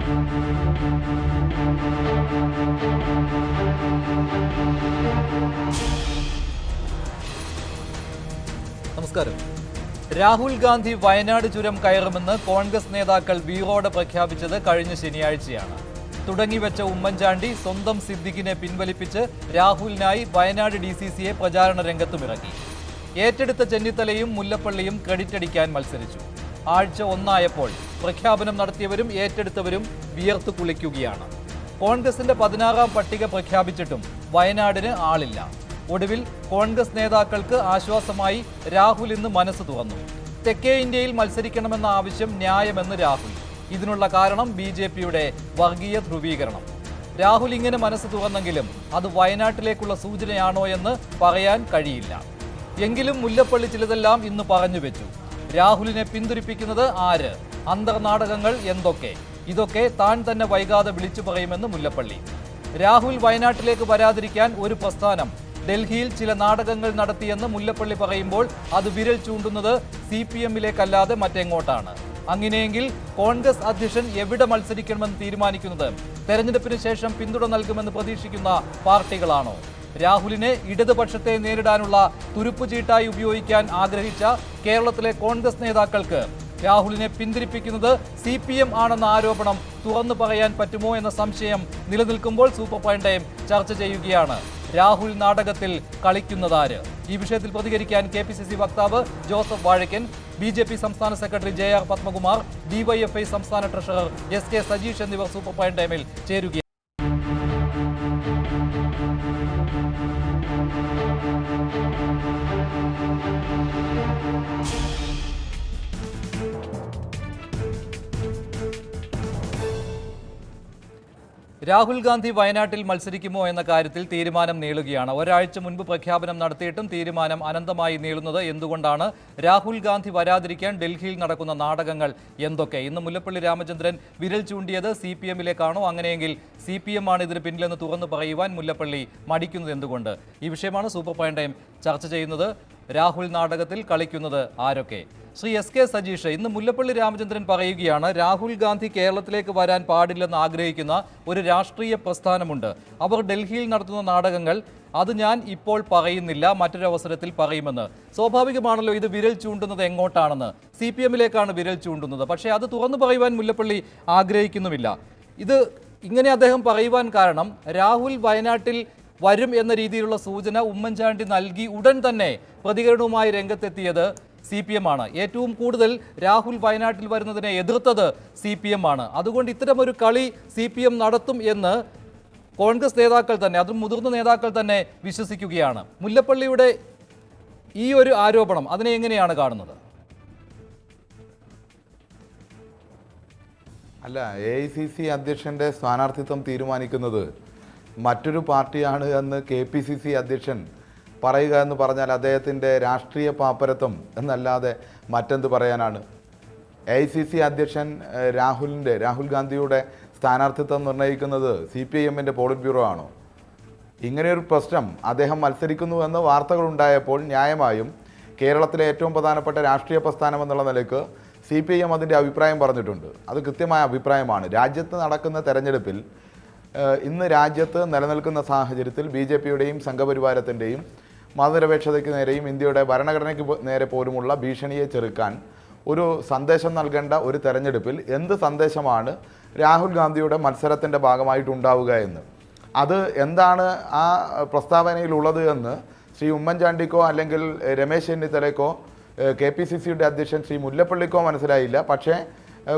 നമസ്കാരം. രാഹുൽ ഗാന്ധി വയനാട് ചുരം കയറുമെന്ന് കോൺഗ്രസ് നേതാക്കൾ വീറോടെ പ്രഖ്യാപിച്ചത് കഴിഞ്ഞ ശനിയാഴ്ചയാണ്. തുടങ്ങിവെച്ച ഉമ്മൻചാണ്ടി സ്വന്തം സിദ്ദിഖിനെ പിൻവലിപ്പിച്ച് രാഹുലിനായി വയനാട് DCCയെ പ്രചാരണ രംഗത്തുമിറക്കി. ഏറ്റെടുത്ത ചെന്നിത്തലയും മുല്ലപ്പള്ളിയും ക്രെഡിറ്റ് അടിക്കാൻ മത്സരിച്ചു. ആഴ്ച 1 ആയപ്പോൾ പ്രഖ്യാപനം നടത്തിയവരും ഏറ്റെടുത്തവരും വിയർത്തു കുളിക്കുകയാണ്. കോൺഗ്രസിന്റെ 16ാം പട്ടിക പ്രഖ്യാപിച്ചിട്ടും വയനാടിന് ആളില്ല. ഒടുവിൽ കോൺഗ്രസ് നേതാക്കൾക്ക് ആശ്വാസമായി രാഹുൽ ഇന്ന് മനസ്സ് തുറന്നു. തെക്കേ ഇന്ത്യയിൽ മത്സരിക്കണമെന്ന ആവശ്യം ന്യായമെന്ന് രാഹുൽ. ഇതിനുള്ള കാരണം BJPയുടെ വർഗീയ ധ്രുവീകരണം. രാഹുൽ ഇങ്ങനെ മനസ്സ് തുറന്നെങ്കിലും അത് വയനാട്ടിലേക്കുള്ള സൂചനയാണോ എന്ന് പറയാൻ കഴിയില്ല. എങ്കിലും മുല്ലപ്പള്ളി ചിലതെല്ലാം ഇന്ന് പറഞ്ഞു വെച്ചു. രാഹുലിനെ പിന്തുണപ്പിക്കുന്നത് ആര്, അന്തർനാടകങ്ങൾ എന്തൊക്കെ, ഇതൊക്കെ താൻ തന്നെ വൈകാതെ വിളിച്ചു പറയുമെന്ന് മുല്ലപ്പള്ളി. രാഹുൽ വയനാട്ടിലേക്ക് വരാതിരിക്കാൻ ഒരു പ്രസ്ഥാനം ഡൽഹിയിൽ ചില നാടകങ്ങൾ നടത്തിയെന്ന് മുല്ലപ്പള്ളി പറയുമ്പോൾ അത് വിരൽ ചൂണ്ടുന്നത് CPM-ലേക്കല്ലാതെ മറ്റെങ്ങോട്ടാണ്? അങ്ങനെയെങ്കിൽ കോൺഗ്രസ് അധ്യക്ഷൻ എവിടെ മത്സരിക്കണമെന്ന് തീരുമാനിക്കുന്നത് തെരഞ്ഞെടുപ്പിന് ശേഷം പിന്തുണ നൽകുമെന്ന് പ്രതീക്ഷിക്കുന്ന പാർട്ടികളാണോ? രാഹുലിനെ ഇടതുപക്ഷത്തെ നേരിടാനുള്ള തുരുപ്പുചീട്ടായി ഉപയോഗിക്കാൻ ആഗ്രഹിച്ച കേരളത്തിലെ കോൺഗ്രസ് നേതാക്കൾക്ക് രാഹുലിനെ പിന്തിരിപ്പിക്കുന്നത് CPM ആണെന്ന ആരോപണം തുറന്നു പറയാൻ പറ്റുമോ എന്ന സംശയം നിലനിൽക്കുമ്പോൾ സൂപ്പർ പ്രൈം ടൈം ചർച്ച ചെയ്യുകയാണ്. രാഹുൽ നാടകത്തിൽ കളിക്കുന്നതാര്? ഈ വിഷയത്തിൽ പ്രതികരിക്കാൻ KPCC വക്താവ് ജോസഫ് വാഴക്കൻ, BJP സംസ്ഥാന സെക്രട്ടറി JR പത്മകുമാർ, DYFI സംസ്ഥാന ട്രഷറർ SK സജീഷ് എന്നിവർ സൂപ്പർ പ്രൈം ടൈമിൽ ചേരുകയാണ്. രാഹുൽ ഗാന്ധി വയനാട്ടിൽ മത്സരിക്കുമോ എന്ന കാര്യത്തിൽ തീരുമാനം നീളുകയാണ്. ഒരാഴ്ച മുൻപ് പ്രഖ്യാപനം നടത്തിയിട്ടും തീരുമാനം അനന്തമായി നീളുന്നത് എന്തുകൊണ്ടാണ്? രാഹുൽ ഗാന്ധി വരാതിരിക്കാൻ ഡൽഹിയിൽ നടക്കുന്ന നാടകങ്ങൾ എന്തൊക്കെ? ഇന്ന് മുല്ലപ്പള്ളി രാമചന്ദ്രൻ വിരൽ ചൂണ്ടിയത് CPM-ലേക്കാണോ? അങ്ങനെയെങ്കിൽ CPM ആണ് ഇതിന് പിന്നിലെന്ന് തുറന്നു പറയുവാൻ മുല്ലപ്പള്ളി മടിക്കുന്നത് എന്തുകൊണ്ട്? ഈ വിഷയമാണ് സൂപ്പർ പ്രൈം ടൈം ചർച്ച ചെയ്യുന്നത്. രാഹുൽ നാടകത്തിൽ കളിക്കുന്നത് ആരൊക്കെ? ശ്രീ SK സജീഷ്, ഇന്ന് മുല്ലപ്പള്ളി രാമചന്ദ്രൻ പറയുകയാണ് രാഹുൽ ഗാന്ധി കേരളത്തിലേക്ക് വരാൻ പാടില്ലെന്ന് ആഗ്രഹിക്കുന്ന ഒരു രാഷ്ട്രീയ പ്രസ്ഥാനമുണ്ട്. അവർ ഡൽഹിയിൽ നടത്തുന്ന നാടകങ്ങൾ അത് ഞാൻ ഇപ്പോൾ പറയുന്നില്ല, മറ്റൊരവസരത്തിൽ പറയുമെന്ന്. സ്വാഭാവികമാണല്ലോ ഇത് വിരൽ ചൂണ്ടുന്നത് എങ്ങോട്ടാണെന്ന്. CPM-ലേക്കാണ് വിരൽ ചൂണ്ടുന്നത്. പക്ഷേ അത് തുറന്നു പറയുവാൻ മുല്ലപ്പള്ളി ആഗ്രഹിക്കുന്നുമില്ല. ഇത് ഇങ്ങനെ അദ്ദേഹം പറയുവാൻ കാരണം രാഹുൽ വയനാട്ടിൽ വരും എന്ന രീതിയിലുള്ള സൂചന ഉമ്മൻചാണ്ടി നൽകി ഉടൻ തന്നെ പ്രതികരണവുമായി രംഗത്തെത്തിയത് CPM ആണ്. ഏറ്റവും കൂടുതൽ രാഹുൽ വയനാട്ടിൽ വരുന്നതിനെ എതിർത്തത് CPM ആണ്. അതുകൊണ്ട് ഇത്തരമൊരു കളി CPM നടത്തും എന്ന് കോൺഗ്രസ് നേതാക്കൾ തന്നെ, അതും മുതിർന്ന നേതാക്കൾ തന്നെ വിശ്വസിക്കുകയാണ്. മുല്ലപ്പള്ളിയുടെ ഈ ഒരു ആരോപണം അതിനെ എങ്ങനെയാണ് കാണുന്നത്? അല്ല, AICC അധ്യക്ഷൻ്റെ സ്ഥാനാർത്ഥിത്വം തീരുമാനിക്കുന്നത് മറ്റൊരു പാർട്ടിയാണ് എന്ന് KPCC അധ്യക്ഷൻ പറയുക എന്ന് പറഞ്ഞാൽ അദ്ദേഹത്തിൻ്റെ രാഷ്ട്രീയ പാപ്പരത്വം എന്നല്ലാതെ മറ്റെന്ത് പറയാനാണ്? AICC അധ്യക്ഷൻ രാഹുൽ ഗാന്ധിയുടെ സ്ഥാനാർത്ഥിത്വം നിർണ്ണയിക്കുന്നത് CPM-ൻ്റെ പോളിറ്റ് ബ്യൂറോ ആണോ? ഇങ്ങനെയൊരു പ്രശ്നം അദ്ദേഹം മത്സരിക്കുന്നുവെന്ന് വാർത്തകളുണ്ടായപ്പോൾ ന്യായമായും കേരളത്തിലെ ഏറ്റവും പ്രധാനപ്പെട്ട രാഷ്ട്രീയ പ്രസ്ഥാനം എന്നുള്ള നിലയ്ക്ക് CPM അതിൻ്റെ അഭിപ്രായം പറഞ്ഞിട്ടുണ്ട്. അത് കൃത്യമായ അഭിപ്രായമാണ്. രാജ്യത്ത് നടക്കുന്ന തെരഞ്ഞെടുപ്പിൽ ഇന്ന് രാജ്യത്ത് നിലനിൽക്കുന്ന സാഹചര്യത്തിൽ BJPയുടെയും സംഘപരിവാരത്തിൻ്റെയും മതനിരപേക്ഷതയ്ക്ക് നേരെയും ഇന്ത്യയുടെ ഭരണഘടനയ്ക്ക് നേരെ പോലുമുള്ള ഭീഷണിയെ ചെറുക്കാൻ ഒരു സന്ദേശം നൽകേണ്ട ഒരു തെരഞ്ഞെടുപ്പിൽ എന്ത് സന്ദേശമാണ് രാഹുൽ ഗാന്ധിയുടെ മത്സരത്തിൻ്റെ ഭാഗമായിട്ടുണ്ടാവുക എന്ന്, അത് എന്താണ് ആ പ്രസ്താവനയിലുള്ളത് എന്ന് ശ്രീ ഉമ്മൻചാണ്ടിക്കോ അല്ലെങ്കിൽ രമേശ് ചെന്നിത്തലയ്ക്കോ KPCCയുടെ അധ്യക്ഷൻ ശ്രീ മുല്ലപ്പള്ളിക്കോ മനസ്സിലായില്ല. പക്ഷേ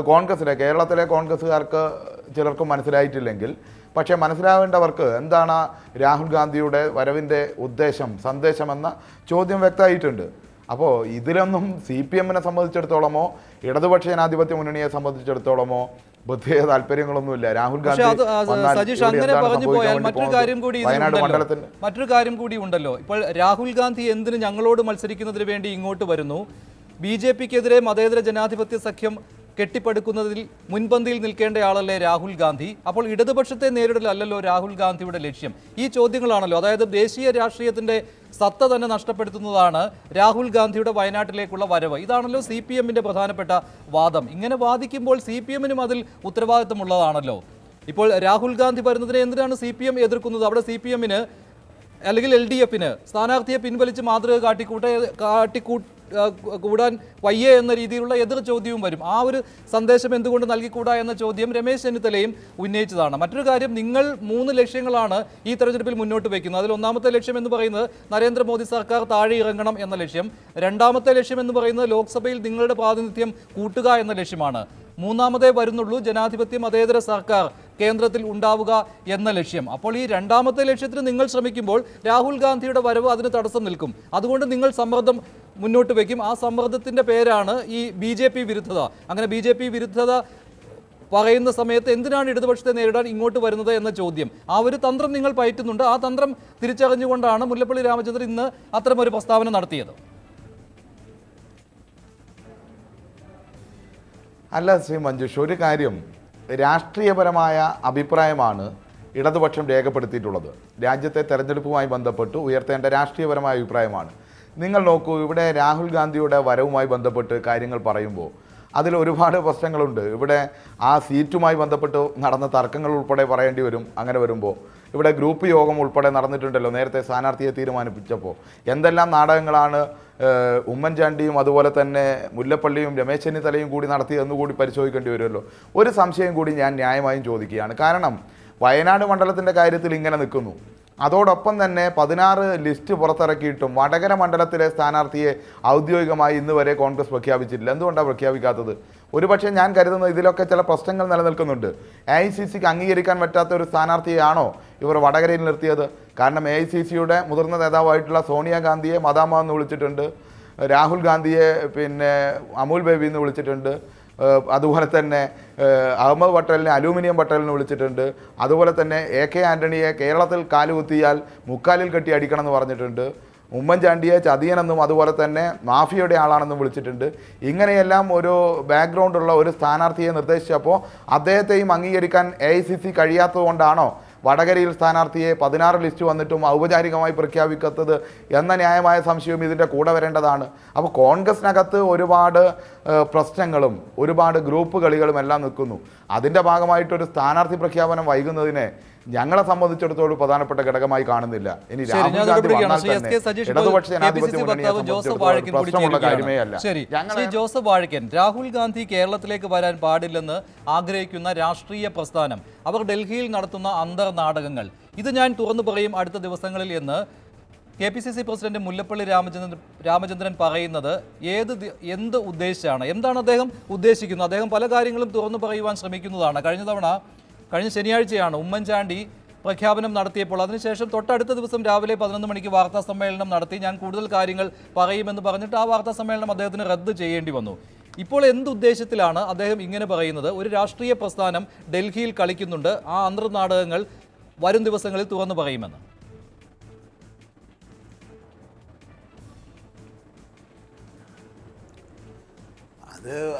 കേരളത്തിലെ കോൺഗ്രസ്സുകാർക്ക് ചിലർക്കും മനസ്സിലായിട്ടില്ലെങ്കിൽ, പക്ഷേ മനസ്സിലാവേണ്ടവർക്ക് എന്താണ് രാഹുൽ ഗാന്ധിയുടെ വരവിൻ്റെ സന്ദേശമെന്ന ചോദ്യം വ്യക്തമായിട്ടുണ്ട്. അപ്പോൾ ഇതിലൊന്നും CPM-നെ സംബന്ധിച്ചിടത്തോളമോ ഇടതുപക്ഷ ജനാധിപത്യ മുന്നണിയെ സംബന്ധിച്ചിടത്തോളമോ പ്രത്യേക താല്പര്യങ്ങളൊന്നുമില്ല. രാഹുൽ ഗാന്ധി മറ്റൊരു കാര്യം കൂടി ഉണ്ടല്ലോ. ഇപ്പോൾ രാഹുൽ ഗാന്ധി എന്തിന് ഞങ്ങളോട് മത്സരിക്കുന്നതിന് വേണ്ടി ഇങ്ങോട്ട് വരുന്നു? BJPക്കെതിരെ മതേതര ജനാധിപത്യ സഖ്യം കെട്ടിപ്പടുക്കുന്നതിൽ മുൻപന്തിയിൽ നിൽക്കേണ്ടയാളല്ലേ രാഹുൽ ഗാന്ധി? അപ്പോൾ ഇടതുപക്ഷത്തെ നേരിടലല്ലോ രാഹുൽ ഗാന്ധിയുടെ ലക്ഷ്യം. ഈ ചോദ്യങ്ങളാണല്ലോ, അതായത് ദേശീയ രാഷ്ട്രീയത്തിന്റെ സത്ത തന്നെ നഷ്ടപ്പെടുത്തുന്നതാണ് രാഹുൽ ഗാന്ധിയുടെ വയനാട്ടിലേക്കുള്ള വരവ്. ഇതാണല്ലോ CPM-ന്റെ പ്രധാനപ്പെട്ട വാദം. ഇങ്ങനെ വാദിക്കുമ്പോൾ CPM-നും അതിൽ ഉത്തരവാദിത്തമുള്ളതാണല്ലോ. ഇപ്പോൾ രാഹുൽ ഗാന്ധി വരുന്നതിനെ എന്തിനാണ് CPM എതിർക്കുന്നത്? അവിടെ CPM-ന് അല്ലെങ്കിൽ LDF-ന് സ്ഥാനാർത്ഥിയെ പിൻവലിച്ച് മാതൃക കൂടാൻ വയ്യേ എന്ന രീതിയിലുള്ള എതിർ ചോദ്യവും വരും. ആ ഒരു സന്ദേശം എന്തുകൊണ്ട് നൽകിക്കൂടാ എന്ന ചോദ്യം രമേശ് ചെന്നിത്തലയും ഉന്നയിച്ചതാണ്. മറ്റൊരു കാര്യം, നിങ്ങൾ 3 ലക്ഷ്യങ്ങളാണ് ഈ തെരഞ്ഞെടുപ്പിൽ മുന്നോട്ട് വയ്ക്കുന്നത്. അതിൽ ഒന്നാമത്തെ ലക്ഷ്യം എന്ന് പറയുന്നത് നരേന്ദ്രമോദി സർക്കാർ താഴെ ഇറങ്ങണം എന്ന ലക്ഷ്യം. രണ്ടാമത്തെ ലക്ഷ്യം എന്ന് പറയുന്നത് ലോക്സഭയിൽ നിങ്ങളുടെ പ്രാതിനിധ്യം കൂട്ടുക എന്ന ലക്ഷ്യമാണ്. മൂന്നാമതേ വരുന്നുള്ളൂ ജനാധിപത്യ മതേതര സർക്കാർ കേന്ദ്രത്തിൽ ഉണ്ടാവുക എന്ന ലക്ഷ്യം. അപ്പോൾ ഈ രണ്ടാമത്തെ ലക്ഷ്യത്തിന് നിങ്ങൾ ശ്രമിക്കുമ്പോൾ രാഹുൽ ഗാന്ധിയുടെ വരവ് അതിന് തടസ്സം നിൽക്കും. അതുകൊണ്ട് നിങ്ങൾ സമ്മർദ്ദം മുന്നോട്ട് വയ്ക്കും. ആ സമ്മർദ്ദത്തിൻ്റെ പേരാണ് ഈ BJP വിരുദ്ധത. അങ്ങനെ BJP വിരുദ്ധത പറയുന്ന സമയത്ത് എന്തിനാണ് ഇടതുപക്ഷത്തെ നേരിടാൻ ഇങ്ങോട്ട് വരുന്നത് എന്ന ചോദ്യം, ആ ഒരു തന്ത്രം നിങ്ങൾ പയറ്റുന്നുണ്ട്. ആ തന്ത്രം തിരിച്ചറിഞ്ഞുകൊണ്ടാണ് മുല്ലപ്പള്ളി രാമചന്ദ്രൻ ഇന്ന് അത്തരമൊരു പ്രസ്താവന നടത്തിയത്. അല്ല ശ്രീ മഞ്ജുഷ്, ഒരു കാര്യം, രാഷ്ട്രീയപരമായ അഭിപ്രായമാണ് ഇടതുപക്ഷം രേഖപ്പെടുത്തിയിട്ടുള്ളത്. രാജ്യത്തെ തെരഞ്ഞെടുപ്പുമായി ബന്ധപ്പെട്ട് ഉയർത്തേണ്ട രാഷ്ട്രീയപരമായ അഭിപ്രായമാണ്. നിങ്ങൾ നോക്കൂ, ഇവിടെ രാഹുൽ ഗാന്ധിയുടെ വരവുമായി ബന്ധപ്പെട്ട് കാര്യങ്ങൾ പറയുമ്പോൾ അതിൽ ഒരുപാട് പ്രശ്നങ്ങളുണ്ട്. ഇവിടെ ആ സീറ്റുമായി ബന്ധപ്പെട്ട് നടന്ന തർക്കങ്ങൾ ഉൾപ്പെടെ പറയേണ്ടി വരും. അങ്ങനെ വരുമ്പോൾ ഇവിടെ ഗ്രൂപ്പ് യോഗം ഉൾപ്പെടെ നടന്നിട്ടുണ്ടല്ലോ നേരത്തെ സ്ഥാനാർത്ഥിയെ തീരുമാനിപ്പിച്ചപ്പോൾ. എന്തെല്ലാം നാടകങ്ങളാണ് ഉമ്മൻചാണ്ടിയും അതുപോലെ തന്നെ മുല്ലപ്പള്ളിയും രമേശ് ചെന്നിത്തലയും കൂടി നടത്തിയതെന്ന് കൂടി പരിശോധിക്കേണ്ടി വരുമല്ലോ. ഒരു സംശയം കൂടി ഞാൻ ന്യായമായും ചോദിക്കുകയാണ്. കാരണം വയനാട് മണ്ഡലത്തിൻ്റെ കാര്യത്തിൽ ഇങ്ങനെ നിൽക്കുന്നു, അതോടൊപ്പം തന്നെ 16 ലിസ്റ്റ് പുറത്തിറക്കിയിട്ടും വടകര മണ്ഡലത്തിലെ സ്ഥാനാർത്ഥിയെ ഔദ്യോഗികമായി ഇന്ന് വരെ കോൺഗ്രസ് പ്രഖ്യാപിച്ചിട്ടില്ല. എന്തുകൊണ്ടാണ് പ്രഖ്യാപിക്കാത്തത്? ഒരുപക്ഷെ ഞാൻ കരുതുന്നത് ഇതിലൊക്കെ ചില പ്രശ്നങ്ങൾ നിലനിൽക്കുന്നുണ്ട്. AICCക്ക് അംഗീകരിക്കാൻ പറ്റാത്ത ഒരു സ്ഥാനാർത്ഥിയെയാണോ ഇവർ വടകരയിൽ നിർത്തിയത്? കാരണം AICCയുടെ മുതിർന്ന നേതാവായിട്ടുള്ള സോണിയാഗാന്ധിയെ മദാമ എന്ന് വിളിച്ചിട്ടുണ്ട്, രാഹുൽ ഗാന്ധിയെ അമൂൽ ബേബി എന്ന് വിളിച്ചിട്ടുണ്ട്, അതുപോലെ തന്നെ അഹമ്മദ് പട്ടേലിനെ അലൂമിനിയം പട്ടേലിനെ വിളിച്ചിട്ടുണ്ട്, അതുപോലെ തന്നെ AK ആൻ്റണിയെ കേരളത്തിൽ കാലുകുത്തിയാൽ മുക്കാലിൽ കെട്ടി അടിക്കണം എന്ന് പറഞ്ഞിട്ടുണ്ട്, ഉമ്മൻചാണ്ടിയെ ചതിയനെന്നും അതുപോലെ തന്നെ മാഫിയയുടെ ആളാണെന്നും വിളിച്ചിട്ടുണ്ട്. ഇങ്ങനെയെല്ലാം ഒരു ബാക്ക്ഗ്രൗണ്ടുള്ള ഒരു സ്ഥാനാർത്ഥിയെ നിർദ്ദേശിച്ചപ്പോൾ അദ്ദേഹത്തെയും അംഗീകരിക്കാൻ AICC കഴിയാത്തതുകൊണ്ടാണോ വടകരയിൽ സ്ഥാനാർത്ഥിയെ 16 ലിസ്റ്റ് വന്നിട്ടും ഔപചാരികമായി പ്രഖ്യാപിക്കാത്തത് എന്ന ന്യായമായ സംശയവും ഇതിൻ്റെ കൂടെ വരേണ്ടതാണ്. അപ്പോൾ കോൺഗ്രസിനകത്ത് ഒരുപാട് പ്രശ്നങ്ങളും ഒരുപാട് ഗ്രൂപ്പ് കളികളും എല്ലാം നിൽക്കുന്നു. അതിൻ്റെ ഭാഗമായിട്ടൊരു സ്ഥാനാർത്ഥി പ്രഖ്യാപനം വൈകുന്നതിനെ ഞങ്ങളെ സംബന്ധിച്ചിടത്തോളം പ്രധാനപ്പെട്ട ഘടകമായി കാണുന്നില്ല. ഇനി ജോസഫ് വാഴക്കൻ, രാഹുൽ ഗാന്ധി കേരളത്തിലേക്ക് വരാൻ പാടില്ലെന്ന് ആഗ്രഹിക്കുന്ന രാഷ്ട്രീയ പ്രസ്ഥാനം, അവർ ഡൽഹിയിൽ നടത്തുന്ന അന്തർനാടകങ്ങൾ, ഇത് ഞാൻ തുറന്നു പറയും അടുത്ത ദിവസങ്ങളിൽ എന്ന് KPCC പ്രസിഡന്റ് മുല്ലപ്പള്ളി രാമചന്ദ്രൻ പറയുന്നത് എന്ത് ഉദ്ദേശിച്ചാണ്? എന്താണ് അദ്ദേഹം ഉദ്ദേശിക്കുന്നത്? അദ്ദേഹം പല കാര്യങ്ങളും തുറന്നു പറയുവാൻ ശ്രമിക്കുന്നതാണ്. കഴിഞ്ഞ ശനിയാഴ്ചയാണ് ഉമ്മൻചാണ്ടി പ്രഖ്യാപനം നടത്തിയപ്പോൾ അതിനുശേഷം തൊട്ടടുത്ത ദിവസം രാവിലെ 11 മണിക്ക് വാർത്താ സമ്മേളനം നടത്തി. ഞാൻ കൂടുതൽ കാര്യങ്ങൾ പറയുമെന്ന് പറഞ്ഞിട്ട് ആ വാർത്താ സമ്മേളനം അദ്ദേഹത്തിന് റദ്ദ് ചെയ്യേണ്ടി വന്നു. ഇപ്പോൾ എന്തുദ്ദേശത്തിലാണ് അദ്ദേഹം ഇങ്ങനെ പറയുന്നത്? ഒരു രാഷ്ട്രീയ പ്രസ്ഥാനം ഡൽഹിയിൽ കളിക്കുന്നുണ്ട്, ആ അന്തർനാടകങ്ങൾ വരും ദിവസങ്ങളിൽ തുറന്നു പറയുമെന്ന്.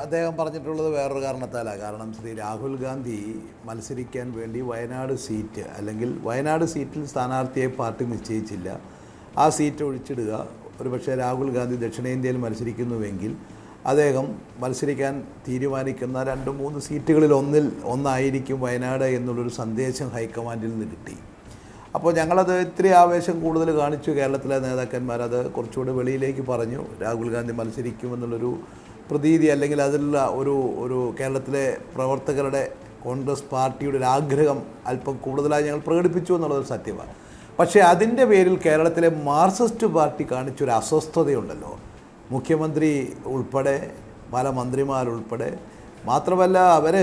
അദ്ദേഹം പറഞ്ഞിട്ടുള്ളത് വേറൊരു കാരണത്താലാണ്. കാരണം ശ്രീ രാഹുൽ ഗാന്ധി മത്സരിക്കാൻ വേണ്ടി വയനാട് സീറ്റ്, അല്ലെങ്കിൽ വയനാട് സീറ്റിൽ സ്ഥാനാർത്ഥിയെ പാർട്ടി നിശ്ചയിച്ചില്ല, ആ സീറ്റ് ഒഴിച്ചിടുക. ഒരുപക്ഷെ രാഹുൽ ഗാന്ധി ദക്ഷിണേന്ത്യയിൽ മത്സരിക്കുന്നുവെങ്കിൽ അദ്ദേഹം മത്സരിക്കാൻ തീരുമാനിക്കുന്ന 2-3 സീറ്റുകളിൽ ഒന്നായിരിക്കും വയനാട് എന്നുള്ളൊരു സന്ദേശം ഹൈക്കമാൻഡിൽ നിന്ന് കിട്ടി. അപ്പോൾ ഞങ്ങളത് ഇത്തിരി ആവേശം കൂടുതൽ കാണിച്ചു. കേരളത്തിലെ നേതാക്കന്മാർ അത് കുറച്ചുകൂടി വെളിയിലേക്ക് പറഞ്ഞു. രാഹുൽ ഗാന്ധി മത്സരിക്കുമെന്നുള്ളൊരു പ്രതീതി, അല്ലെങ്കിൽ അതിലുള്ള ഒരു കേരളത്തിലെ പ്രവർത്തകരുടെ കോൺഗ്രസ് പാർട്ടിയുടെ ഒരു ആഗ്രഹം അല്പം കൂടുതലായി ഞങ്ങൾ പ്രകടിപ്പിച്ചു എന്നുള്ളതൊരു സത്യമാണ്. പക്ഷേ അതിൻ്റെ പേരിൽ കേരളത്തിലെ മാർക്സിസ്റ്റ് പാർട്ടി കാണിച്ചൊരു അസ്വസ്ഥതയുണ്ടല്ലോ, മുഖ്യമന്ത്രി ഉൾപ്പെടെ പല മന്ത്രിമാരുൾപ്പെടെ. മാത്രമല്ല, അവർ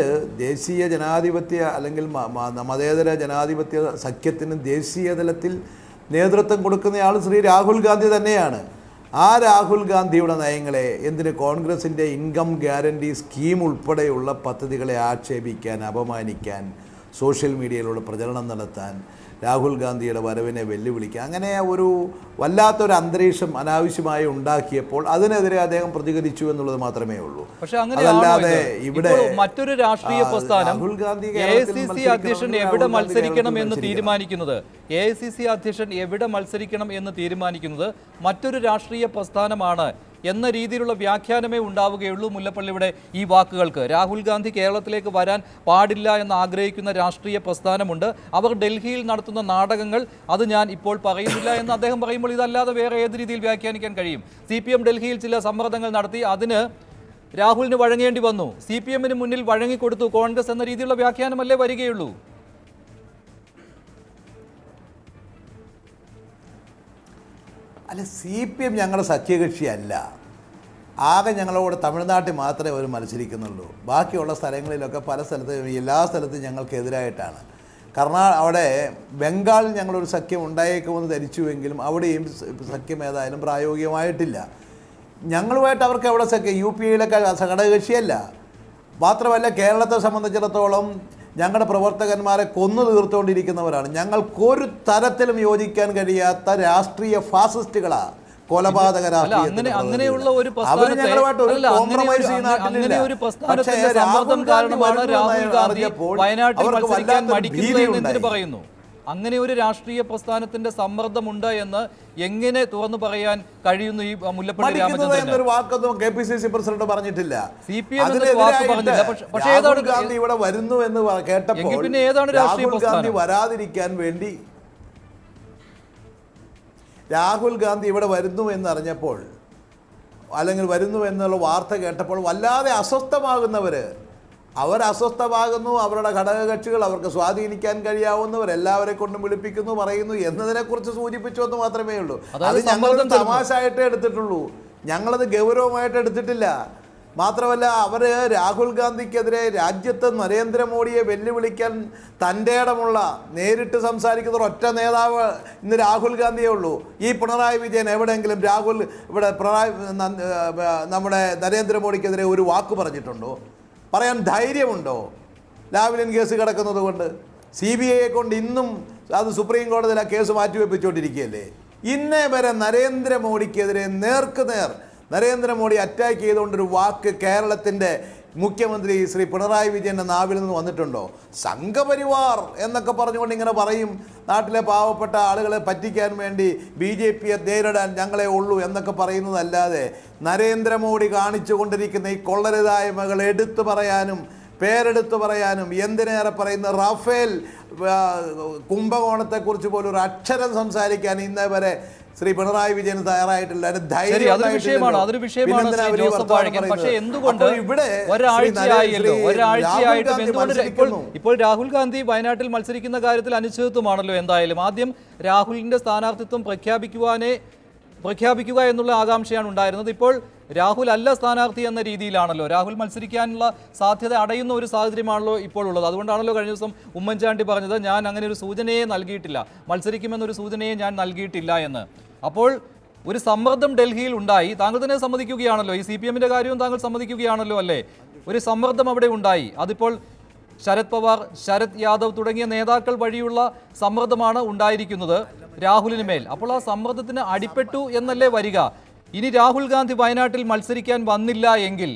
ദേശീയ ജനാധിപത്യ അല്ലെങ്കിൽ മതേതര ജനാധിപത്യ സഖ്യത്തിന് ദേശീയ തലത്തിൽ നേതൃത്വം കൊടുക്കുന്നയാൾ ശ്രീ രാഹുൽ ഗാന്ധി തന്നെയാണ്. ആ രാഹുൽ ഗാന്ധിയുടെ നയങ്ങളെ എന്തിന് കോൺഗ്രസിൻ്റെ ഇൻകം ഗ്യാരണ്ടി സ്കീം ഉൾപ്പെടെയുള്ള പദ്ധതികളെ ആക്ഷേപിക്കാൻ, അപമാനിക്കാൻ, സോഷ്യൽ മീഡിയയിലൂടെ പ്രചരണം നടത്താൻ, രാഹുൽ ഗാന്ധിയുടെ വരവിനെ വെല്ലുവിളിക്കുക, അങ്ങനെ ഒരു വല്ലാത്തൊരു അന്തരീക്ഷം അനാവശ്യമായി ഉണ്ടാക്കിയപ്പോൾ അതിനെതിരെ അദ്ദേഹം പ്രതികരിച്ചു എന്നുള്ളത് മാത്രമേ ഉള്ളൂ. പക്ഷേ അതല്ലാതെ ഇവിടെ മറ്റൊരു രാഷ്ട്രീയ പ്രസ്ഥാനം AICC അധ്യക്ഷൻ എവിടെ മത്സരിക്കണം എന്ന് തീരുമാനിക്കുന്നത് മറ്റൊരു രാഷ്ട്രീയ പ്രസ്ഥാനമാണ് എന്ന രീതിയിലുള്ള വ്യാഖ്യാനമേ ഉണ്ടാവുകയുള്ളൂ മുല്ലപ്പള്ളിയുടെ ഈ വാക്കുകൾക്ക്. രാഹുൽ ഗാന്ധി കേരളത്തിലേക്ക് വരാൻ പാടില്ല എന്ന് ആഗ്രഹിക്കുന്ന രാഷ്ട്രീയ പ്രസ്ഥാനമുണ്ട്. അവർ ഡൽഹിയിൽ നടത്തുന്ന നാടകങ്ങൾ അത് ഞാൻ ഇപ്പോൾ പറയുന്നില്ല എന്ന് അദ്ദേഹം പറയുമ്പോൾ ഇതല്ലാതെ വേറെ ഏത് രീതിയിൽ വ്യാഖ്യാനിക്കാൻ കഴിയും? CPM ഡൽഹിയിൽ ചില സമ്മർദ്ദങ്ങൾ നടത്തി, അതിന് രാഹുലിന് വഴങ്ങേണ്ടി വന്നു. CPM-ന് മുന്നിൽ വഴങ്ങിക്കൊടുത്തു കോൺഗ്രസ് എന്ന രീതിയിലുള്ള വ്യാഖ്യാനമല്ലേ വരികയുള്ളൂ? അല്ല, CPM ഞങ്ങളുടെ സഖ്യകക്ഷിയല്ല. ആകെ ഞങ്ങളോട് തമിഴ്നാട്ടിൽ മാത്രമേ അവർ മത്സരിക്കുന്നുള്ളൂ. ബാക്കിയുള്ള സ്ഥലങ്ങളിലൊക്കെ പല സ്ഥലത്തും എല്ലാ സ്ഥലത്തും ഞങ്ങൾക്കെതിരായിട്ടാണ്. അവിടെ ബംഗാളിൽ ഞങ്ങളൊരു സഖ്യം ഉണ്ടായേക്കുമെന്ന് ധരിച്ചുവെങ്കിലും അവിടെയും സഖ്യം ഏതായാലും പ്രായോഗികമായിട്ടില്ല. ഞങ്ങളുമായിട്ട് അവർക്ക് എവിടെ സഖ്യം? UP-യിലൊക്കെ ഘടകകക്ഷിയല്ല. മാത്രമല്ല, കേരളത്തെ സംബന്ധിച്ചിടത്തോളം ഞങ്ങളുടെ പ്രവർത്തകന്മാരെ കൊന്നു തീർത്തുകൊണ്ടിരിക്കുന്നവരാണ്. ഞങ്ങൾക്കൊരു തരത്തിലും യോജിക്കാൻ കഴിയാത്ത രാഷ്ട്രീയ ഫാസിസ്റ്റുകളാണ്, കൊലപാതക രാഷ്ട്രീയത്തിൽ. അങ്ങനെയുള്ള ഒരു പറയുന്നു. അങ്ങനെ ഒരു രാഷ്ട്രീയ പ്രസ്ഥാനത്തിന്റെ സമ്മർദ്ദമുണ്ട് എന്ന് എങ്ങനെ തുറന്നു പറയാൻ കഴിയുന്നു ഈ മുല്ലപ്പള്ളി രാമചന്ദ്രൻ? വാക്കൊന്നും KPCC പ്രസിഡന്റ് പറഞ്ഞിട്ടില്ല. പക്ഷേ രാഹുൽ ഗാന്ധി ഇവിടെ വരുന്നു എന്ന് കേട്ടപ്പോൾ പിന്നെ ഏതാണ് രാഷ്ട്രീയ പ്രസ്ഥാനം? വരാതിരിക്കാൻ വേണ്ടി രാഹുൽ ഗാന്ധി ഇവിടെ വരുന്നു എന്നറിഞ്ഞപ്പോൾ, അല്ലെങ്കിൽ വരുന്നു എന്നുള്ള വാർത്ത കേട്ടപ്പോൾ വല്ലാതെ അസ്വസ്ഥമാകുന്നവർ, അസ്വസ്ഥമാകുന്നു. അവരുടെ ഘടകകക്ഷികൾ, അവർക്ക് സ്വാധീനിക്കാൻ കഴിയാവുന്നവർ എല്ലാവരെ കൊണ്ടും വിളിപ്പിക്കുന്നു, പറയുന്നു എന്നതിനെക്കുറിച്ച് സൂചിപ്പിച്ചു എന്ന് മാത്രമേ ഉള്ളൂ. അത് ഞങ്ങളത് തമാശയായിട്ടേ എടുത്തിട്ടുള്ളൂ, ഞങ്ങളത് ഗൗരവമായിട്ട് എടുത്തിട്ടില്ല. മാത്രമല്ല, അവർ രാഹുൽ ഗാന്ധിക്കെതിരെ രാജ്യത്ത് നരേന്ദ്രമോദിയെ വെല്ലുവിളിക്കാൻ തൻ്റെ ഇടമുള്ള, നേരിട്ട് സംസാരിക്കുന്ന ഒറ്റ നേതാവ് ഇന്ന് രാഹുൽ ഗാന്ധിയേ ഉള്ളൂ. ഈ പിണറായി വിജയൻ എവിടെയെങ്കിലും നമ്മുടെ നരേന്ദ്രമോദിക്കെതിരെ ഒരു വാക്ക് പറഞ്ഞിട്ടുണ്ടോ? പറയാൻ ധൈര്യമുണ്ടോ? ലാവ്ലിൻ കേസ് കിടക്കുന്നത് കൊണ്ട്, CBIയെ കൊണ്ട് ഇന്നും അത് സുപ്രീം കോടതിയിൽ ആ കേസ് മാറ്റിവെപ്പിച്ചുകൊണ്ടിരിക്കുകയല്ലേ? ഇന്നേ വരെ നരേന്ദ്രമോദിക്കെതിരെ നേർക്കുനേർ നരേന്ദ്രമോദി അറ്റാക്ക് ചെയ്തുകൊണ്ടൊരു വാക്ക് കേരളത്തിൻ്റെ മുഖ്യമന്ത്രി ശ്രീ പിണറായി വിജയൻ്റെ നാവിൽ നിന്ന് വന്നിട്ടുണ്ടോ? സംഘപരിവാർ എന്നൊക്കെ പറഞ്ഞുകൊണ്ട് ഇങ്ങനെ പറയും, നാട്ടിലെ പാവപ്പെട്ട ആളുകളെ പറ്റിക്കാൻ വേണ്ടി BJPയെ നേരിടാൻ ഞങ്ങളെ ഉള്ളൂ എന്നൊക്കെ പറയുന്നതല്ലാതെ നരേന്ദ്രമോദി കാണിച്ചു കൊണ്ടിരിക്കുന്ന ഈ കൊള്ളരുതായ്മകൾ എടുത്തു പറയാനും പേരെടുത്തു പറയാനും, എന്തിനേറെ പറയുന്ന റഫേൽ കുംഭകോണത്തെക്കുറിച്ച് പോലും ഒരു അക്ഷരം സംസാരിക്കാൻ ഇന്നേ വരെ ശ്രീ പിണറായി വിജയൻ തയ്യാറായിട്ടില്ല. ഇപ്പോൾ രാഹുൽ ഗാന്ധി വയനാട്ടിൽ മത്സരിക്കുന്ന കാര്യത്തിൽ അനിശ്ചിതത്വമാണല്ലോ. എന്തായാലും ആദ്യം രാഹുലിന്റെ സ്ഥാനാർത്ഥിത്വം പ്രഖ്യാപിക്കുക എന്നുള്ള ആകാംക്ഷയാണ് ഉണ്ടായിരുന്നത്. ഇപ്പോൾ രാഹുൽ അല്ല സ്ഥാനാർത്ഥി എന്ന രീതിയിലാണല്ലോ, രാഹുൽ മത്സരിക്കാനുള്ള സാധ്യത അടയുന്ന ഒരു സാഹചര്യമാണല്ലോ ഇപ്പോൾ ഉള്ളത്. അതുകൊണ്ടാണല്ലോ കഴിഞ്ഞ ദിവസം ഉമ്മൻചാണ്ടി പറഞ്ഞത്, ഞാൻ അങ്ങനെ ഒരു സൂചനയെ നൽകിയിട്ടില്ല, മത്സരിക്കുമെന്നൊരു സൂചനയെ ഞാൻ നൽകിയിട്ടില്ല എന്ന്. അപ്പോൾ ഒരു സമ്മർദ്ദം ഡൽഹിയിൽ ഉണ്ടായി, താങ്കൾ തന്നെ സമ്മതിക്കുകയാണല്ലോ, ഈ CPM-ന്റെ കാര്യവും താങ്കൾ സമ്മതിക്കുകയാണല്ലോ അല്ലേ? ഒരു സമ്മർദ്ദം അവിടെ ഉണ്ടായി. അതിപ്പോൾ ശരത് പവാർ, ശരത് യാദവ് തുടങ്ങിയ നേതാക്കൾ വഴിയുള്ള സമ്മർദ്ദമാണ് ഉണ്ടായിരിക്കുന്നത് രാഹുലിന് മേൽ. അപ്പോൾ ആ സമ്മർദ്ദത്തിന് അടിപ്പെട്ടു എന്നല്ലേ വരിക? ഇനി രാഹുൽ ഗാന്ധി വയനാട്ടിൽ മത്സരിക്കാൻ വന്നില്ല എങ്കിൽ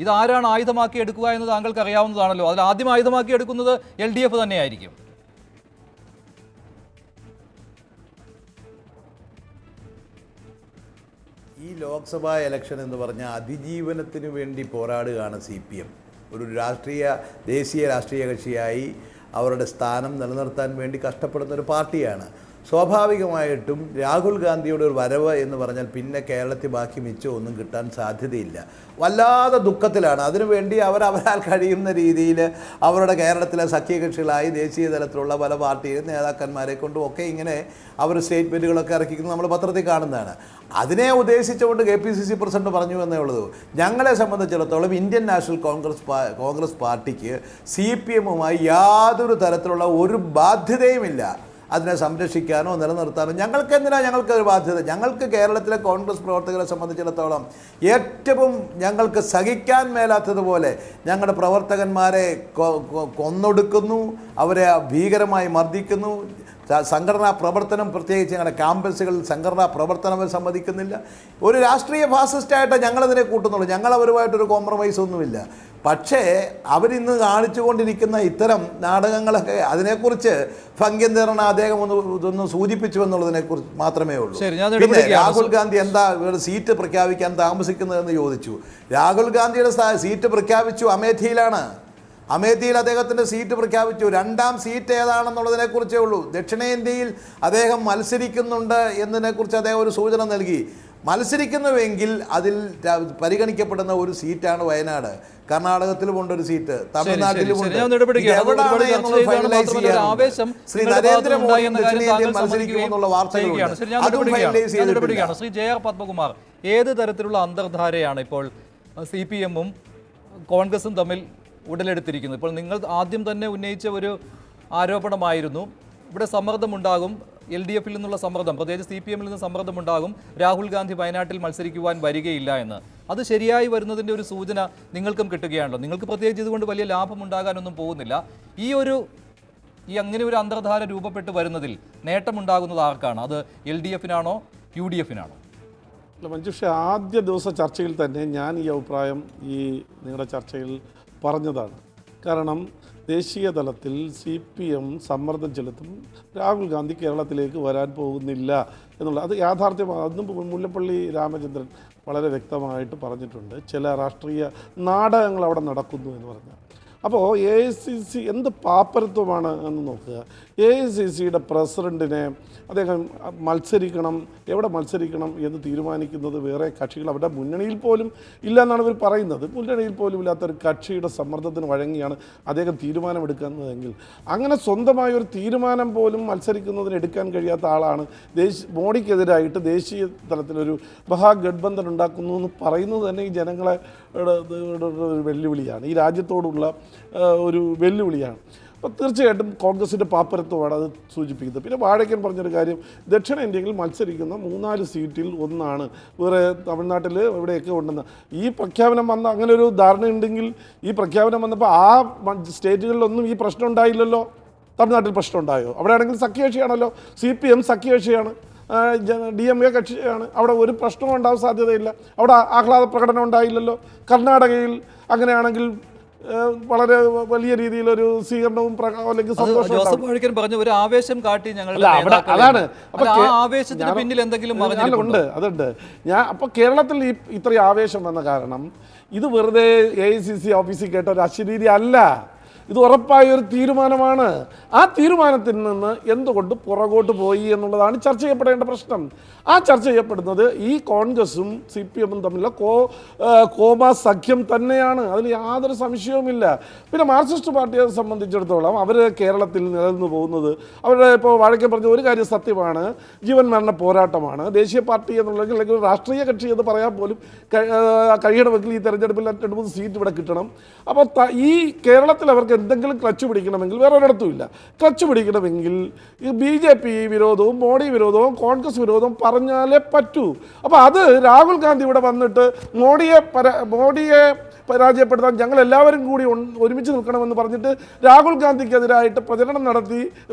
ഇതാരാണ് ആയുധമാക്കി എടുക്കുക എന്ന് താങ്കൾക്ക് അറിയാവുന്നതാണല്ലോ. അതിൽ ആദ്യം ആയുധമാക്കി എടുക്കുന്നത് LDF തന്നെയായിരിക്കും. ഈ ലോക്സഭാ ഇലക്ഷൻ എന്ന് പറഞ്ഞാൽ അതിജീവനത്തിന് വേണ്ടി പോരാടുകയാണ് CPM. ഒരു ദേശീയ രാഷ്ട്രീയ കക്ഷിയായി അവരുടെ സ്ഥാനം നിലനിർത്താൻ വേണ്ടി കഷ്ടപ്പെടുന്ന ഒരു പാർട്ടിയാണ്. സ്വാഭാവികമായിട്ടും രാഹുൽ ഗാന്ധിയുടെ ഒരു വരവ് എന്ന് പറഞ്ഞാൽ പിന്നെ കേരളത്തിൽ ബാക്കി മിച്ചം ഒന്നും കിട്ടാൻ സാധ്യതയില്ല. വല്ലാതെ ദുഃഖത്തിലാണ്. അതിനുവേണ്ടി അവരാൽ കഴിയുന്ന രീതിയിൽ അവരുടെ കേരളത്തിലെ സഖ്യകക്ഷികളായി ദേശീയ തലത്തിലുള്ള പല പാർട്ടിയിലെ നേതാക്കന്മാരെ കൊണ്ടും ഒക്കെ ഇങ്ങനെ അവർ സ്റ്റേറ്റ്മെൻറ്റുകളൊക്കെ ഇറക്കിക്കുന്നത് നമ്മൾ പത്രത്തിൽ കാണുന്നതാണ്. അതിനെ ഉദ്ദേശിച്ചുകൊണ്ട് KPCC പ്രസിഡന്റ് പറഞ്ഞു എന്നേ ഉള്ളൂ. ഞങ്ങളെ സംബന്ധിച്ചിടത്തോളം ഇന്ത്യൻ നാഷണൽ കോൺഗ്രസ് പാർട്ടിക്ക് CPM-യുമായി യാതൊരു തരത്തിലുള്ള ഒരു ബാധ്യതയുമില്ല. അതിനെ സംരക്ഷിക്കാനോ നിലനിർത്താനോ ഞങ്ങൾക്കൊരു ബാധ്യത. ഞങ്ങൾക്ക് കേരളത്തിലെ കോൺഗ്രസ് പ്രവർത്തകരെ സംബന്ധിച്ചിടത്തോളം ഏറ്റവും ഞങ്ങൾക്ക് സഹിക്കാൻ മേലാത്തതുപോലെ ഞങ്ങളുടെ പ്രവർത്തകന്മാരെ കൊന്നൊടുക്കുന്നു, അവരെ ഭീകരമായി മർദ്ദിക്കുന്നു. സംഘടനാ പ്രവർത്തനം, പ്രത്യേകിച്ച് ഞങ്ങളുടെ ക്യാമ്പസുകളിൽ സംഘടനാ പ്രവർത്തനം സമ്മതിക്കുന്നില്ല. ഒരു രാഷ്ട്രീയ ഫാസിസ്റ്റായിട്ട് ഞങ്ങളതിനെ കൂട്ടുന്നുള്ളൂ. ഞങ്ങളവരുമായിട്ടൊരു കോംപ്രമൈസ് ഒന്നുമില്ല. പക്ഷേ അവരിന്ന് കാണിച്ചുകൊണ്ടിരിക്കുന്ന ഇത്തരം നാടകങ്ങളൊക്കെ, അതിനെക്കുറിച്ച് ഭംഗ്യന്തരണ അദ്ദേഹം ഇതൊന്ന് സൂചിപ്പിച്ചു എന്നുള്ളതിനെക്കുറിച്ച് മാത്രമേ ഉള്ളൂ. പിന്നെ രാഹുൽ ഗാന്ധി എന്താ സീറ്റ് പ്രഖ്യാപിക്കാൻ താമസിക്കുന്നതെന്ന് ചോദിച്ചു. രാഹുൽ ഗാന്ധിയുടെ സീറ്റ് പ്രഖ്യാപിച്ചു അമേഠിയിലാണ്. അമേഠിയിൽ അദ്ദേഹത്തിൻ്റെ സീറ്റ് പ്രഖ്യാപിച്ചു. രണ്ടാം സീറ്റ് ഏതാണെന്നുള്ളതിനെക്കുറിച്ചേ ഉള്ളൂ. ദക്ഷിണേന്ത്യയിൽ അദ്ദേഹം മത്സരിക്കുന്നുണ്ട് എന്നതിനെക്കുറിച്ച് അദ്ദേഹം ഒരു സൂചന നൽകി. മത്സരിക്കുന്നുവെങ്കിൽ അതിൽ പരിഗണിക്കപ്പെടുന്ന ഒരു സീറ്റാണ് വയനാട്. കർണാടകത്തിലുമുണ്ട് ഒരു സീറ്റ്, തമിഴ്നാട്ടിലുമുണ്ട്. ശ്രീ നരേന്ദ്രമോദി ദക്ഷിണേന്ത്യയിൽ മത്സരിക്കുമെന്നുള്ള വാർത്തകളുണ്ട്. ശ്രീ JR പത്മകുമാർ, ഏത് തരത്തിലുള്ള അന്തർധാരയാണ് ഇപ്പോൾ CPM-ഉം കോൺഗ്രസും തമ്മിൽ ഉടലെടുത്തിരിക്കുന്നത്? ഇപ്പോൾ നിങ്ങൾ ആദ്യം തന്നെ ഉന്നയിച്ച ഒരു ആരോപണമായിരുന്നു, ഇവിടെ സമ്മർദ്ദമുണ്ടാകും, LDF-ൽ നിന്നുള്ള സമ്മർദ്ദം, പ്രത്യേകിച്ച് CPM-ൽ നിന്ന് സമ്മർദ്ദമുണ്ടാകും, രാഹുൽ ഗാന്ധി വയനാട്ടിൽ മത്സരിക്കുവാൻ വരികയില്ല എന്ന്. അത് ശരിയായി വരുന്നതിൻ്റെ ഒരു സൂചന നിങ്ങൾക്കും കിട്ടുകയാണല്ലോ. നിങ്ങൾക്ക് പ്രത്യേകിച്ച് ഇതുകൊണ്ട് വലിയ ലാഭമുണ്ടാകാനൊന്നും പോകുന്നില്ല. അങ്ങനെ ഒരു അന്തർധാര രൂപപ്പെട്ട് വരുന്നതിൽ നേട്ടമുണ്ടാകുന്നത് ആർക്കാണ്? അത് LDF-നാണോ UDF-നാണോ? അല്ല മഞ്ജുഷ, ആദ്യ ദിവസ ചർച്ചയിൽ തന്നെ ഞാൻ ഈ അഭിപ്രായം നിങ്ങളുടെ ചർച്ചയിൽ പറഞ്ഞതാണ്. കാരണം ദേശീയ തലത്തിൽ CPM സമ്മർദ്ദം ചെലുത്തും, രാഹുൽ ഗാന്ധി കേരളത്തിലേക്ക് വരാൻ പോകുന്നില്ല എന്നുള്ള അത് യാഥാർത്ഥ്യമാണ്. അന്നും മുല്ലപ്പള്ളി രാമചന്ദ്രൻ വളരെ വ്യക്തമായിട്ട് പറഞ്ഞിട്ടുണ്ട്. ചില രാഷ്ട്രീയ നാടകങ്ങൾ അവിടെ നടക്കുന്നു എന്ന് പറഞ്ഞാൽ. അപ്പോൾ AICC എന്ത് പാപ്പരത്വമാണ് എന്ന് നോക്കുക. AICCയുടെ പ്രസിഡൻറ്റിനെ അദ്ദേഹം മത്സരിക്കണം, എവിടെ മത്സരിക്കണം എന്ന് തീരുമാനിക്കുന്നത് വേറെ കക്ഷികൾ അവരുടെ മുന്നണിയിൽ പോലും ഇല്ല എന്നാണ് ഇവർ പറയുന്നത്. മുന്നണിയിൽ പോലും ഇല്ലാത്തൊരു കക്ഷിയുടെ സമ്മർദ്ദത്തിന് വഴങ്ങിയാണ് അദ്ദേഹം തീരുമാനമെടുക്കുന്നതെങ്കിൽ, അങ്ങനെ സ്വന്തമായ ഒരു തീരുമാനം പോലും മത്സരിക്കുന്നതിന് എടുക്കാൻ കഴിയാത്ത ആളാണ് മോഡിക്കെതിരായിട്ട് ദേശീയ തലത്തിലൊരു മഹാഗഡ്ബന്ധൻ ഉണ്ടാക്കുന്നു എന്ന് പറയുന്നത് തന്നെ ഈ ജനങ്ങളെ ഒരു വെല്ലുവിളിയാണ്, ഈ രാജ്യത്തോടുള്ള ഒരു വെല്ലുവിളിയാണ്. അപ്പോൾ തീർച്ചയായിട്ടും കോൺഗ്രസിൻ്റെ പാപ്പരത്വമാണ് അത് സൂചിപ്പിക്കുന്നത്. പിന്നെ വാഴക്കൻ പറഞ്ഞൊരു കാര്യം, ദക്ഷിണേന്ത്യയിൽ മത്സരിക്കുന്ന 3-4 സീറ്റിൽ ഒന്നാണ്, വേറെ തമിഴ്നാട്ടിൽ എവിടെയൊക്കെ ഉണ്ടെന്ന് ഈ പ്രഖ്യാപനം വന്ന അങ്ങനെ ഒരു ധാരണയുണ്ടെങ്കിൽ ഈ പ്രഖ്യാപനം വന്നപ്പോൾ ആ സ്റ്റേറ്റുകളിലൊന്നും ഈ പ്രശ്നം ഉണ്ടായില്ലല്ലോ. തമിഴ്നാട്ടിൽ പ്രശ്നം ഉണ്ടായോ? അവിടെ ആണെങ്കിൽ സഖ്യകക്ഷിയാണല്ലോ, CPM സഖ്യകക്ഷിയാണ്, DMK കക്ഷിയാണ്. അവിടെ ഒരു പ്രശ്നവും ഉണ്ടാവാൻ സാധ്യതയില്ല. അവിടെ ആഹ്ലാദ പ്രകടനം ഉണ്ടായില്ലല്ലോ. കർണാടകയിൽ അങ്ങനെയാണെങ്കിൽ വളരെ വലിയ രീതിയിലൊരു സ്വീകരണവും അല്ലെങ്കിൽ സന്തോഷവും പറഞ്ഞു. ഒരു ആവേശം കാട്ടി അതാണ്. പിന്നിൽ എന്തെങ്കിലും ഉണ്ട്, അതുണ്ട്. അപ്പോൾ കേരളത്തിൽ ഇത്രയും ആവേശം വന്ന കാരണം ഇത് വെറുതെ AICC ഓഫീസിൽ കേട്ട ഒരു അശരീരി അല്ല. ഇത് ഉറപ്പായ ഒരു തീരുമാനമാണ്. ആ തീരുമാനത്തിൽ നിന്ന് എന്തുകൊണ്ട് പുറകോട്ട് പോയി എന്നുള്ളതാണ് ചർച്ച ചെയ്യപ്പെടേണ്ട പ്രശ്നം. ആ ചർച്ച ചെയ്യപ്പെടുന്നത് ഈ കോൺഗ്രസും CPM-ഉം തമ്മിലുള്ള കോമാ സഖ്യം തന്നെയാണ്. അതിൽ യാതൊരു സംശയവുമില്ല. പിന്നെ മാർക്സിസ്റ്റ് പാർട്ടിയെ സംബന്ധിച്ചിടത്തോളം അവർ കേരളത്തിൽ നിലനിന്ന് പോകുന്നത്, അവരുടെ ഇപ്പോൾ വാഴക്കൻ പറഞ്ഞ ഒരു കാര്യം സത്യമാണ്, ജീവൻ മരണ പോരാട്ടമാണ്. ദേശീയ പാർട്ടി എന്നുള്ളതെങ്കിൽ അല്ലെങ്കിൽ രാഷ്ട്രീയ കക്ഷി എന്ന് പറയാൻ പോലും കഴിയണമെങ്കിൽ ഈ തെരഞ്ഞെടുപ്പിൽ 2-3 സീറ്റ് ഇവിടെ കിട്ടണം. അപ്പോൾ ഈ കേരളത്തിൽ അവർക്ക് എന്തെങ്കിലും ക്ലച്ച് പിടിക്കണമെങ്കിൽ വേറെ ഒരിടത്തുമില്ല. ക്ലച്ച് പിടിക്കണമെങ്കിൽ ഈ BJP വിരോധവും മോഡി വിരോധവും കോൺഗ്രസ് വിരോധവും പറഞ്ഞാലേ പറ്റൂ. അപ്പോൾ അത് രാഹുൽ ഗാന്ധി ഇവിടെ വന്നിട്ട് മോഡിയെ പരാജയപ്പെടുത്താൻ ഞങ്ങൾ എല്ലാവരും കൂടി ഒരുമിച്ച് നിൽക്കണമെന്ന് പറഞ്ഞിട്ട് രാഹുൽ ഗാന്ധിക്കെതിരായിട്ട് പ്രചരണം നടത്തി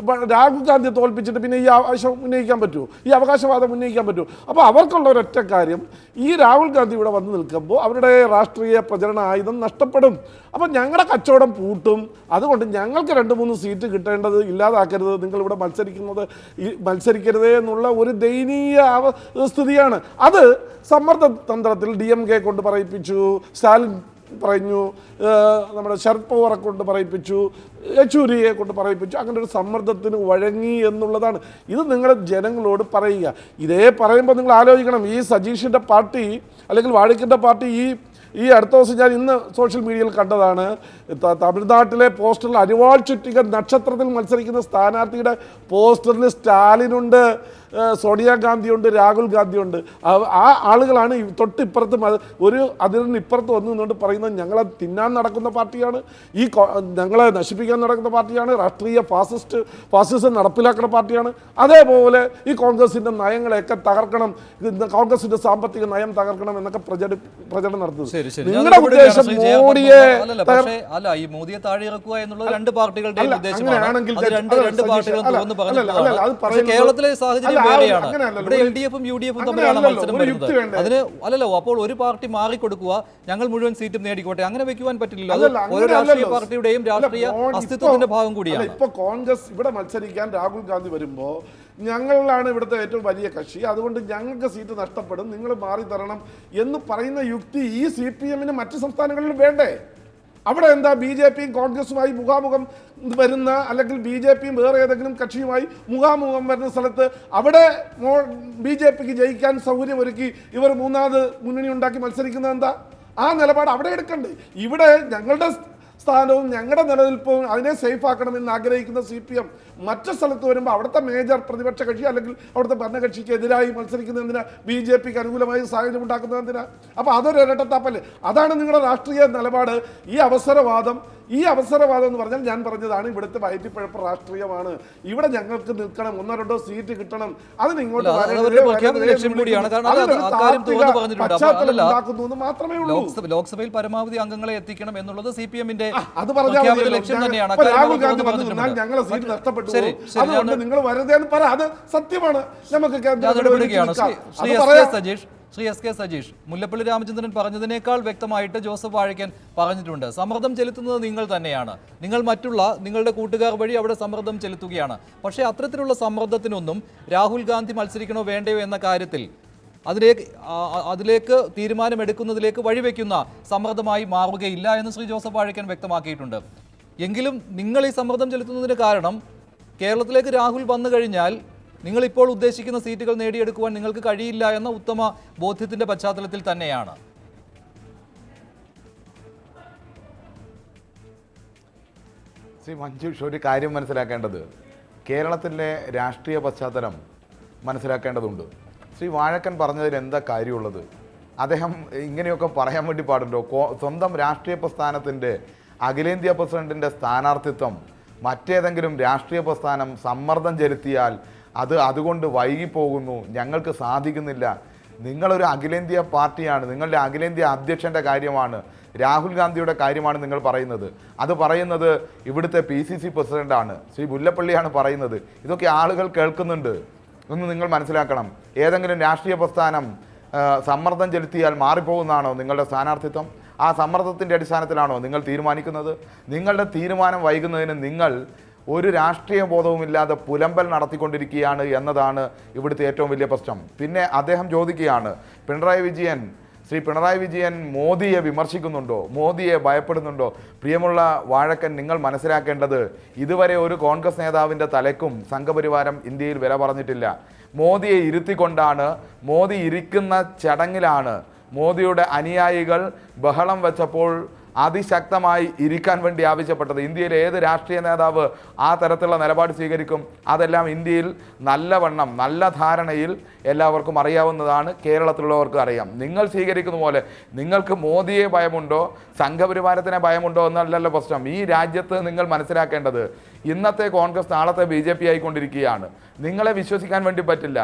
രാഹുൽ ഗാന്ധിയെ തോൽപ്പിച്ചിട്ട് പിന്നെ ഈ ആവശ്യം ഉന്നയിക്കാൻ പറ്റുമോ? ഈ അവകാശവാദം ഉന്നയിക്കാൻ പറ്റുമോ? അപ്പോൾ അവർക്കുള്ള ഒരൊറ്റ കാര്യം, ഈ രാഹുൽ ഗാന്ധി ഇവിടെ വന്ന് നിൽക്കുമ്പോൾ അവരുടെ രാഷ്ട്രീയ പ്രചരണ ആയുധം നഷ്ടപ്പെടും. അപ്പോൾ ഞങ്ങളുടെ കച്ചവടം പൂട്ടും. അതുകൊണ്ട് ഞങ്ങൾക്ക് 2-3 സീറ്റ് കിട്ടേണ്ടത് ഇല്ലാതാക്കരുത്, നിങ്ങളിവിടെ മത്സരിക്കരുതേ എന്നുള്ള ഒരു ദയനീയ സ്ഥിതിയാണ്. അത് സമ്മർദ്ദ തന്ത്രത്തിൽ DMK കൊണ്ട് പറയിപ്പിച്ചു, സ്റ്റാലിൻ പറഞ്ഞു, നമ്മുടെ ശരത് പവാറെ കൊണ്ട് പറയിപ്പിച്ചു, യെച്ചൂരിയെ കൊണ്ട് പറയിപ്പിച്ചു. അങ്ങനെ ഒരു സമ്മർദ്ദത്തിന് വഴങ്ങി എന്നുള്ളതാണ്. ഇത് നിങ്ങൾ ജനങ്ങളോട് പറയുക. ഇതേ പറയുമ്പോൾ നിങ്ങൾ ആലോചിക്കണം, ഈ സജീഷിൻ്റെ പാർട്ടി അല്ലെങ്കിൽ വാഴക്കൻ്റെ പാർട്ടി ഈ അടുത്ത ദിവസം ഞാൻ ഇന്ന് സോഷ്യൽ മീഡിയയിൽ കണ്ടതാണ്, തമിഴ്നാട്ടിലെ പോസ്റ്ററിൽ അരിവാൾ ചുറ്റിക നക്ഷത്രത്തിൽ മത്സരിക്കുന്ന സ്ഥാനാർത്ഥിയുടെ പോസ്റ്ററിൽ സ്റ്റാലിനുണ്ട്, സോണിയാഗാന്ധിയുണ്ട്, രാഹുൽ ഗാന്ധിയുണ്ട്. ആ ആളുകളാണ് തൊട്ടിപ്പുറത്തും ഒരു അതിരിനിപ്പുറത്ത് വന്നു നിന്നുകൊണ്ട് പറയുന്നത് ഞങ്ങളെ തിന്നാൻ നടക്കുന്ന പാർട്ടിയാണ്, ഞങ്ങളെ നശിപ്പിക്കാൻ നടക്കുന്ന പാർട്ടിയാണ്, രാഷ്ട്രീയ ഫാസിസം നടപ്പിലാക്കുന്ന പാർട്ടിയാണ്. അതേപോലെ ഈ കോൺഗ്രസിൻ്റെ നയങ്ങളെയൊക്കെ തകർക്കണം, കോൺഗ്രസിൻ്റെ സാമ്പത്തിക നയം തകർക്കണം എന്നൊക്കെ പ്രചരണം നടത്തുന്നത്. നിങ്ങളുടെ ഉദ്ദേശം മോഡിയെ അല്ല, ഈ മോദിയെ താഴെ ഇറക്കുക എന്നുള്ളത് രണ്ട് പാർട്ടികളുടെ ഉദ്ദേശമാണ്. കേരളത്തിലെ സാഹചര്യം വേറെയാണ്. ഇവിടെ LDF-ഉം UDF-ഉം തമ്മിലാണ് മത്സരം വരുന്നത്. അതിന് അല്ലല്ലോ, അപ്പോൾ ഒരു പാർട്ടി മാറിക്കൊടുക്കുക, ഞങ്ങൾ മുഴുവൻ സീറ്റും നേടിക്കോട്ടെ, അങ്ങനെ വെക്കുവാൻ പറ്റില്ലല്ലോ. അത് ഓരോ രാഷ്ട്രീയ പാർട്ടിയുടെയും രാഷ്ട്രീയ അസ്തിത്വത്തിന്റെ ഭാഗം കൂടിയാണ്. ഇപ്പൊ കോൺഗ്രസ് ഇവിടെ മത്സരിക്കാൻ രാഹുൽ ഗാന്ധി വരുമ്പോ ഞങ്ങളാണ് ഇവിടുത്തെ ഏറ്റവും വലിയ കക്ഷി, അതുകൊണ്ട് ഞങ്ങൾക്ക് സീറ്റ് നഷ്ടപ്പെടും, നിങ്ങൾ മാറി തരണം എന്ന് പറയുന്ന യുക്തി ഈ CPM-ന് മറ്റു സംസ്ഥാനങ്ങളിലും വേണ്ടേ? അവിടെ എന്താ BJP-യും കോൺഗ്രസുമായി മുഖാമുഖം വരുന്ന, അല്ലെങ്കിൽ BJP-യും വേറെ ഏതെങ്കിലും കക്ഷിയുമായി മുഖാമുഖം വരുന്ന സ്ഥലത്ത് അവിടെ BJP-ക്ക് ജയിക്കാൻ സൗകര്യമൊരുക്കി ഇവർ മൂന്നാമത് മുന്നണി ഉണ്ടാക്കി മത്സരിക്കുന്നത് എന്താ? ആ നിലപാട് അവിടെ എടുക്കണ്ടേ? ഇവിടെ ഞങ്ങളുടെ സ്ഥാനവും ഞങ്ങളുടെ നിലനിൽപ്പും അതിനെ സേഫ് ആക്കണമെന്ന് ആഗ്രഹിക്കുന്ന CPM മറ്റു സ്ഥലത്ത് വരുമ്പോൾ അവിടുത്തെ മേജർ പ്രതിപക്ഷ കക്ഷി അല്ലെങ്കിൽ അവിടുത്തെ ഭരണകക്ഷിക്ക് എതിരായി മത്സരിക്കുന്നതിനാ, BJP-ക്ക് അനുകൂലമായി സാഹചര്യം ഉണ്ടാക്കുന്നതിനാ. അപ്പോൾ അതൊരു ഇരട്ടത്താപ്പല്ലേ? അതാണ് നിങ്ങളുടെ രാഷ്ട്രീയ നിലപാട്. ഈ അവസരവാദം എന്ന് പറഞ്ഞാൽ ഞാൻ പറഞ്ഞതാണ്, ഇവിടുത്തെ വയറ്റിപ്പഴപ്പ് രാഷ്ട്രീയമാണ്. ഇവിടെ ഞങ്ങൾക്ക് നിൽക്കണം, 1-2 സീറ്റ് കിട്ടണം, അതിന് ഇങ്ങോട്ട് മാത്രമേ ഉള്ളൂ. ലോക്സഭയിൽ പരമാവധി അംഗങ്ങളെ എത്തിക്കണം എന്നുള്ളത് CPM-ന്റെ അത് പറഞ്ഞാൽ ലക്ഷ്യം തന്നെയാണ്. രാഹുൽ ഗാന്ധി വന്നാൽ ഞങ്ങളെ സീറ്റ് നഷ്ടപ്പെട്ടു, അതുകൊണ്ട് നിങ്ങൾ വരുന്നതെന്ന് പറ, അത് സത്യമാണ്. നമുക്ക് ശ്രീ എസ് കെ സജീഷ്, മുല്ലപ്പള്ളി രാമചന്ദ്രൻ പറഞ്ഞതിനേക്കാൾ വ്യക്തമായിട്ട് ജോസഫ് വാഴക്കൻ പറഞ്ഞിട്ടുണ്ട്. സമ്മർദ്ദം ചെലുത്തുന്നത് നിങ്ങൾ തന്നെയാണ്, നിങ്ങൾ നിങ്ങളുടെ കൂട്ടുകാർ വഴി അവിടെ സമ്മർദ്ദം ചെലുത്തുകയാണ്. പക്ഷേ അത്തരത്തിലുള്ള സമ്മർദ്ദത്തിനൊന്നും രാഹുൽ ഗാന്ധി മത്സരിക്കണോ വേണ്ടയോ എന്ന കാര്യത്തിൽ അതിലേക്ക് തീരുമാനമെടുക്കുന്നതിലേക്ക് വഴിവെക്കുന്ന സമ്മർദ്ദമായി മാറുകയില്ല എന്ന് ശ്രീ ജോസഫ് വാഴക്കൻ വ്യക്തമാക്കിയിട്ടുണ്ട്. എങ്കിലും നിങ്ങൾ ഈ സമ്മർദ്ദം ചെലുത്തുന്നതിന് കാരണം കേരളത്തിലേക്ക് രാഹുൽ വന്നു കഴിഞ്ഞാൽ നിങ്ങൾ ഇപ്പോൾ ഉദ്ദേശിക്കുന്ന സീറ്റുകൾ നേടിയെടുക്കുവാൻ നിങ്ങൾക്ക് കഴിയില്ല എന്ന ഉത്തമ ബോധ്യത്തിന്റെ പശ്ചാത്തലത്തിൽ തന്നെയാണ്. ശ്രീ മഞ്ജുഷ്, ഒരു കാര്യം മനസ്സിലാക്കേണ്ടത്, കേരളത്തിലെ രാഷ്ട്രീയ പശ്ചാത്തലം മനസ്സിലാക്കേണ്ടതുണ്ട്. ശ്രീ വാഴക്കൻ പറഞ്ഞതിൽ എന്താ കാര്യമുള്ളത്? അദ്ദേഹം ഇങ്ങനെയൊക്കെ പറയാൻ വേണ്ടി പാടുണ്ടോ? സ്വന്തം രാഷ്ട്രീയ പ്രസ്ഥാനത്തിൻ്റെ അഖിലേന്ത്യാ പ്രസിഡന്റിൻ്റെ സ്ഥാനാർത്ഥിത്വം മറ്റേതെങ്കിലും രാഷ്ട്രീയ പ്രസ്ഥാനം സമ്മർദ്ദം ചെലുത്തിയാൽ അതുകൊണ്ട് വൈകിപ്പോകുന്നു, ഞങ്ങൾക്ക് സാധിക്കുന്നില്ല. നിങ്ങളൊരു അഖിലേന്ത്യാ പാർട്ടിയാണ്, നിങ്ങളുടെ അഖിലേന്ത്യാ അധ്യക്ഷൻ്റെ കാര്യമാണ്, രാഹുൽ ഗാന്ധിയുടെ കാര്യമാണ് നിങ്ങൾ പറയുന്നത്. അത് പറയുന്നത് ഇവിടുത്തെ PCC പ്രസിഡൻ്റാണ്, ശ്രീ മുല്ലപ്പള്ളിയാണ് പറയുന്നത്. ഇതൊക്കെ ആളുകൾ കേൾക്കുന്നുണ്ട് എന്ന് നിങ്ങൾ മനസ്സിലാക്കണം. ഏതെങ്കിലും രാഷ്ട്രീയ പ്രസ്ഥാനം സമ്മർദ്ദം ചെലുത്തിയാൽ മാറിപ്പോകുന്നതാണോ നിങ്ങളുടെ സ്ഥാനാർത്ഥിത്വം? ആ സമ്മർദ്ദത്തിൻ്റെ അടിസ്ഥാനത്തിലാണോ നിങ്ങൾ തീരുമാനിക്കുന്നത്? നിങ്ങളുടെ തീരുമാനം വൈകുന്നതിന് നിങ്ങൾ ഒരു രാഷ്ട്രീയ ബോധവുമില്ലാതെ പുലമ്പൽ നടത്തിക്കൊണ്ടിരിക്കുകയാണ് എന്നതാണ് ഇവിടുത്തെ ഏറ്റവും വലിയ പ്രശ്നം. പിന്നെ അദ്ദേഹം ചോദിക്കുകയാണ്, ശ്രീ പിണറായി വിജയൻ മോദിയെ വിമർശിക്കുന്നുണ്ടോ, മോദിയെ ഭയപ്പെടുന്നുണ്ടോ? പ്രിയമുള്ള വാഴക്കൻ, നിങ്ങൾ മനസ്സിലാക്കേണ്ടത്, ഇതുവരെ ഒരു കോൺഗ്രസ് നേതാവിൻ്റെ തലയ്ക്കും സംഘപരിവാരം ഇന്ത്യയിൽ വില പറഞ്ഞിട്ടില്ല. മോദിയെ ഇരുത്തിക്കൊണ്ടാണ്, മോദി ഇരിക്കുന്ന ചടങ്ങിലാണ് മോദിയുടെ അനുയായികൾ ബഹളം വെച്ചപ്പോൾ അതിശക്തമായി ഇരിക്കാൻ വേണ്ടി ആവശ്യപ്പെട്ടത്. ഇന്ത്യയിലെ ഏത് രാഷ്ട്രീയ നേതാവ് ആ തരത്തിലുള്ള നിലപാട് സ്വീകരിക്കും? അതെല്ലാം ഇന്ത്യയിൽ നല്ലവണ്ണം നല്ല ധാരണയിൽ എല്ലാവർക്കും അറിയാവുന്നതാണ്, കേരളത്തിലുള്ളവർക്ക് അറിയാം. നിങ്ങൾ സ്വീകരിക്കുന്ന പോലെ നിങ്ങൾക്ക് മോദിയെ ഭയമുണ്ടോ, സംഘപരിവാരത്തിനെ ഭയമുണ്ടോ എന്നല്ലല്ലോ പ്രശ്നം. ഈ രാജ്യത്ത് നിങ്ങൾ മനസ്സിലാക്കേണ്ടത്, ഇന്നത്തെ കോൺഗ്രസ് നാളത്തെ BJP ആയിക്കൊണ്ടിരിക്കുകയാണ്. നിങ്ങളെ വിശ്വസിക്കാൻ വേണ്ടി പറ്റില്ല.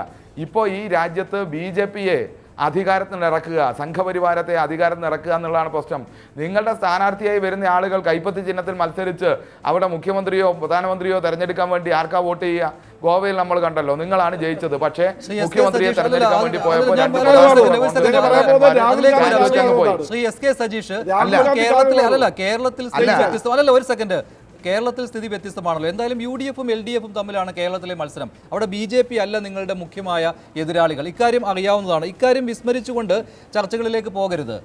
ഇപ്പോൾ ഈ രാജ്യത്ത് BJP-യെ അധികാരത്തിൽ ഇറക്കുക, സംഘപരിവാരത്തെ അധികാരത്തിൽ ഇറക്കുക എന്നുള്ളതാണ് പ്രശ്നം. നിങ്ങളുടെ സ്ഥാനാർത്ഥിയായി വരുന്ന ആളുകൾ കൈപ്പത്തി ചിഹ്നത്തിൽ മത്സരിച്ച് അവിടെ മുഖ്യമന്ത്രിയോ പ്രധാനമന്ത്രിയോ തെരഞ്ഞെടുക്കാൻ വേണ്ടി ആർക്കാ വോട്ട് ചെയ്യുക? ഗോവയിൽ നമ്മൾ കണ്ടല്ലോ, നിങ്ങളാണ് ജയിച്ചത്. പക്ഷേ മുഖ്യമന്ത്രിയെ തെരഞ്ഞെടുക്കാൻ വേണ്ടി പോയപ്പോൾ കേരളത്തിൽ സ്ഥിതി വ്യത്യസ്തമാണല്ലോ. എന്തായാലും UDF-ഉം LDF-ഉം തമ്മിലാണ് കേരളത്തിലെ മത്സരം. അവിടെ BJP അല്ല നിങ്ങളുടെ മുഖ്യമായ എതിരാളികൾ. ഇക്കാര്യം അറിയാവുന്നതാണ്. ഇക്കാര്യം വിസ്മരിച്ചുകൊണ്ട് ചർച്ചകളിലേക്ക് പോകരുത്.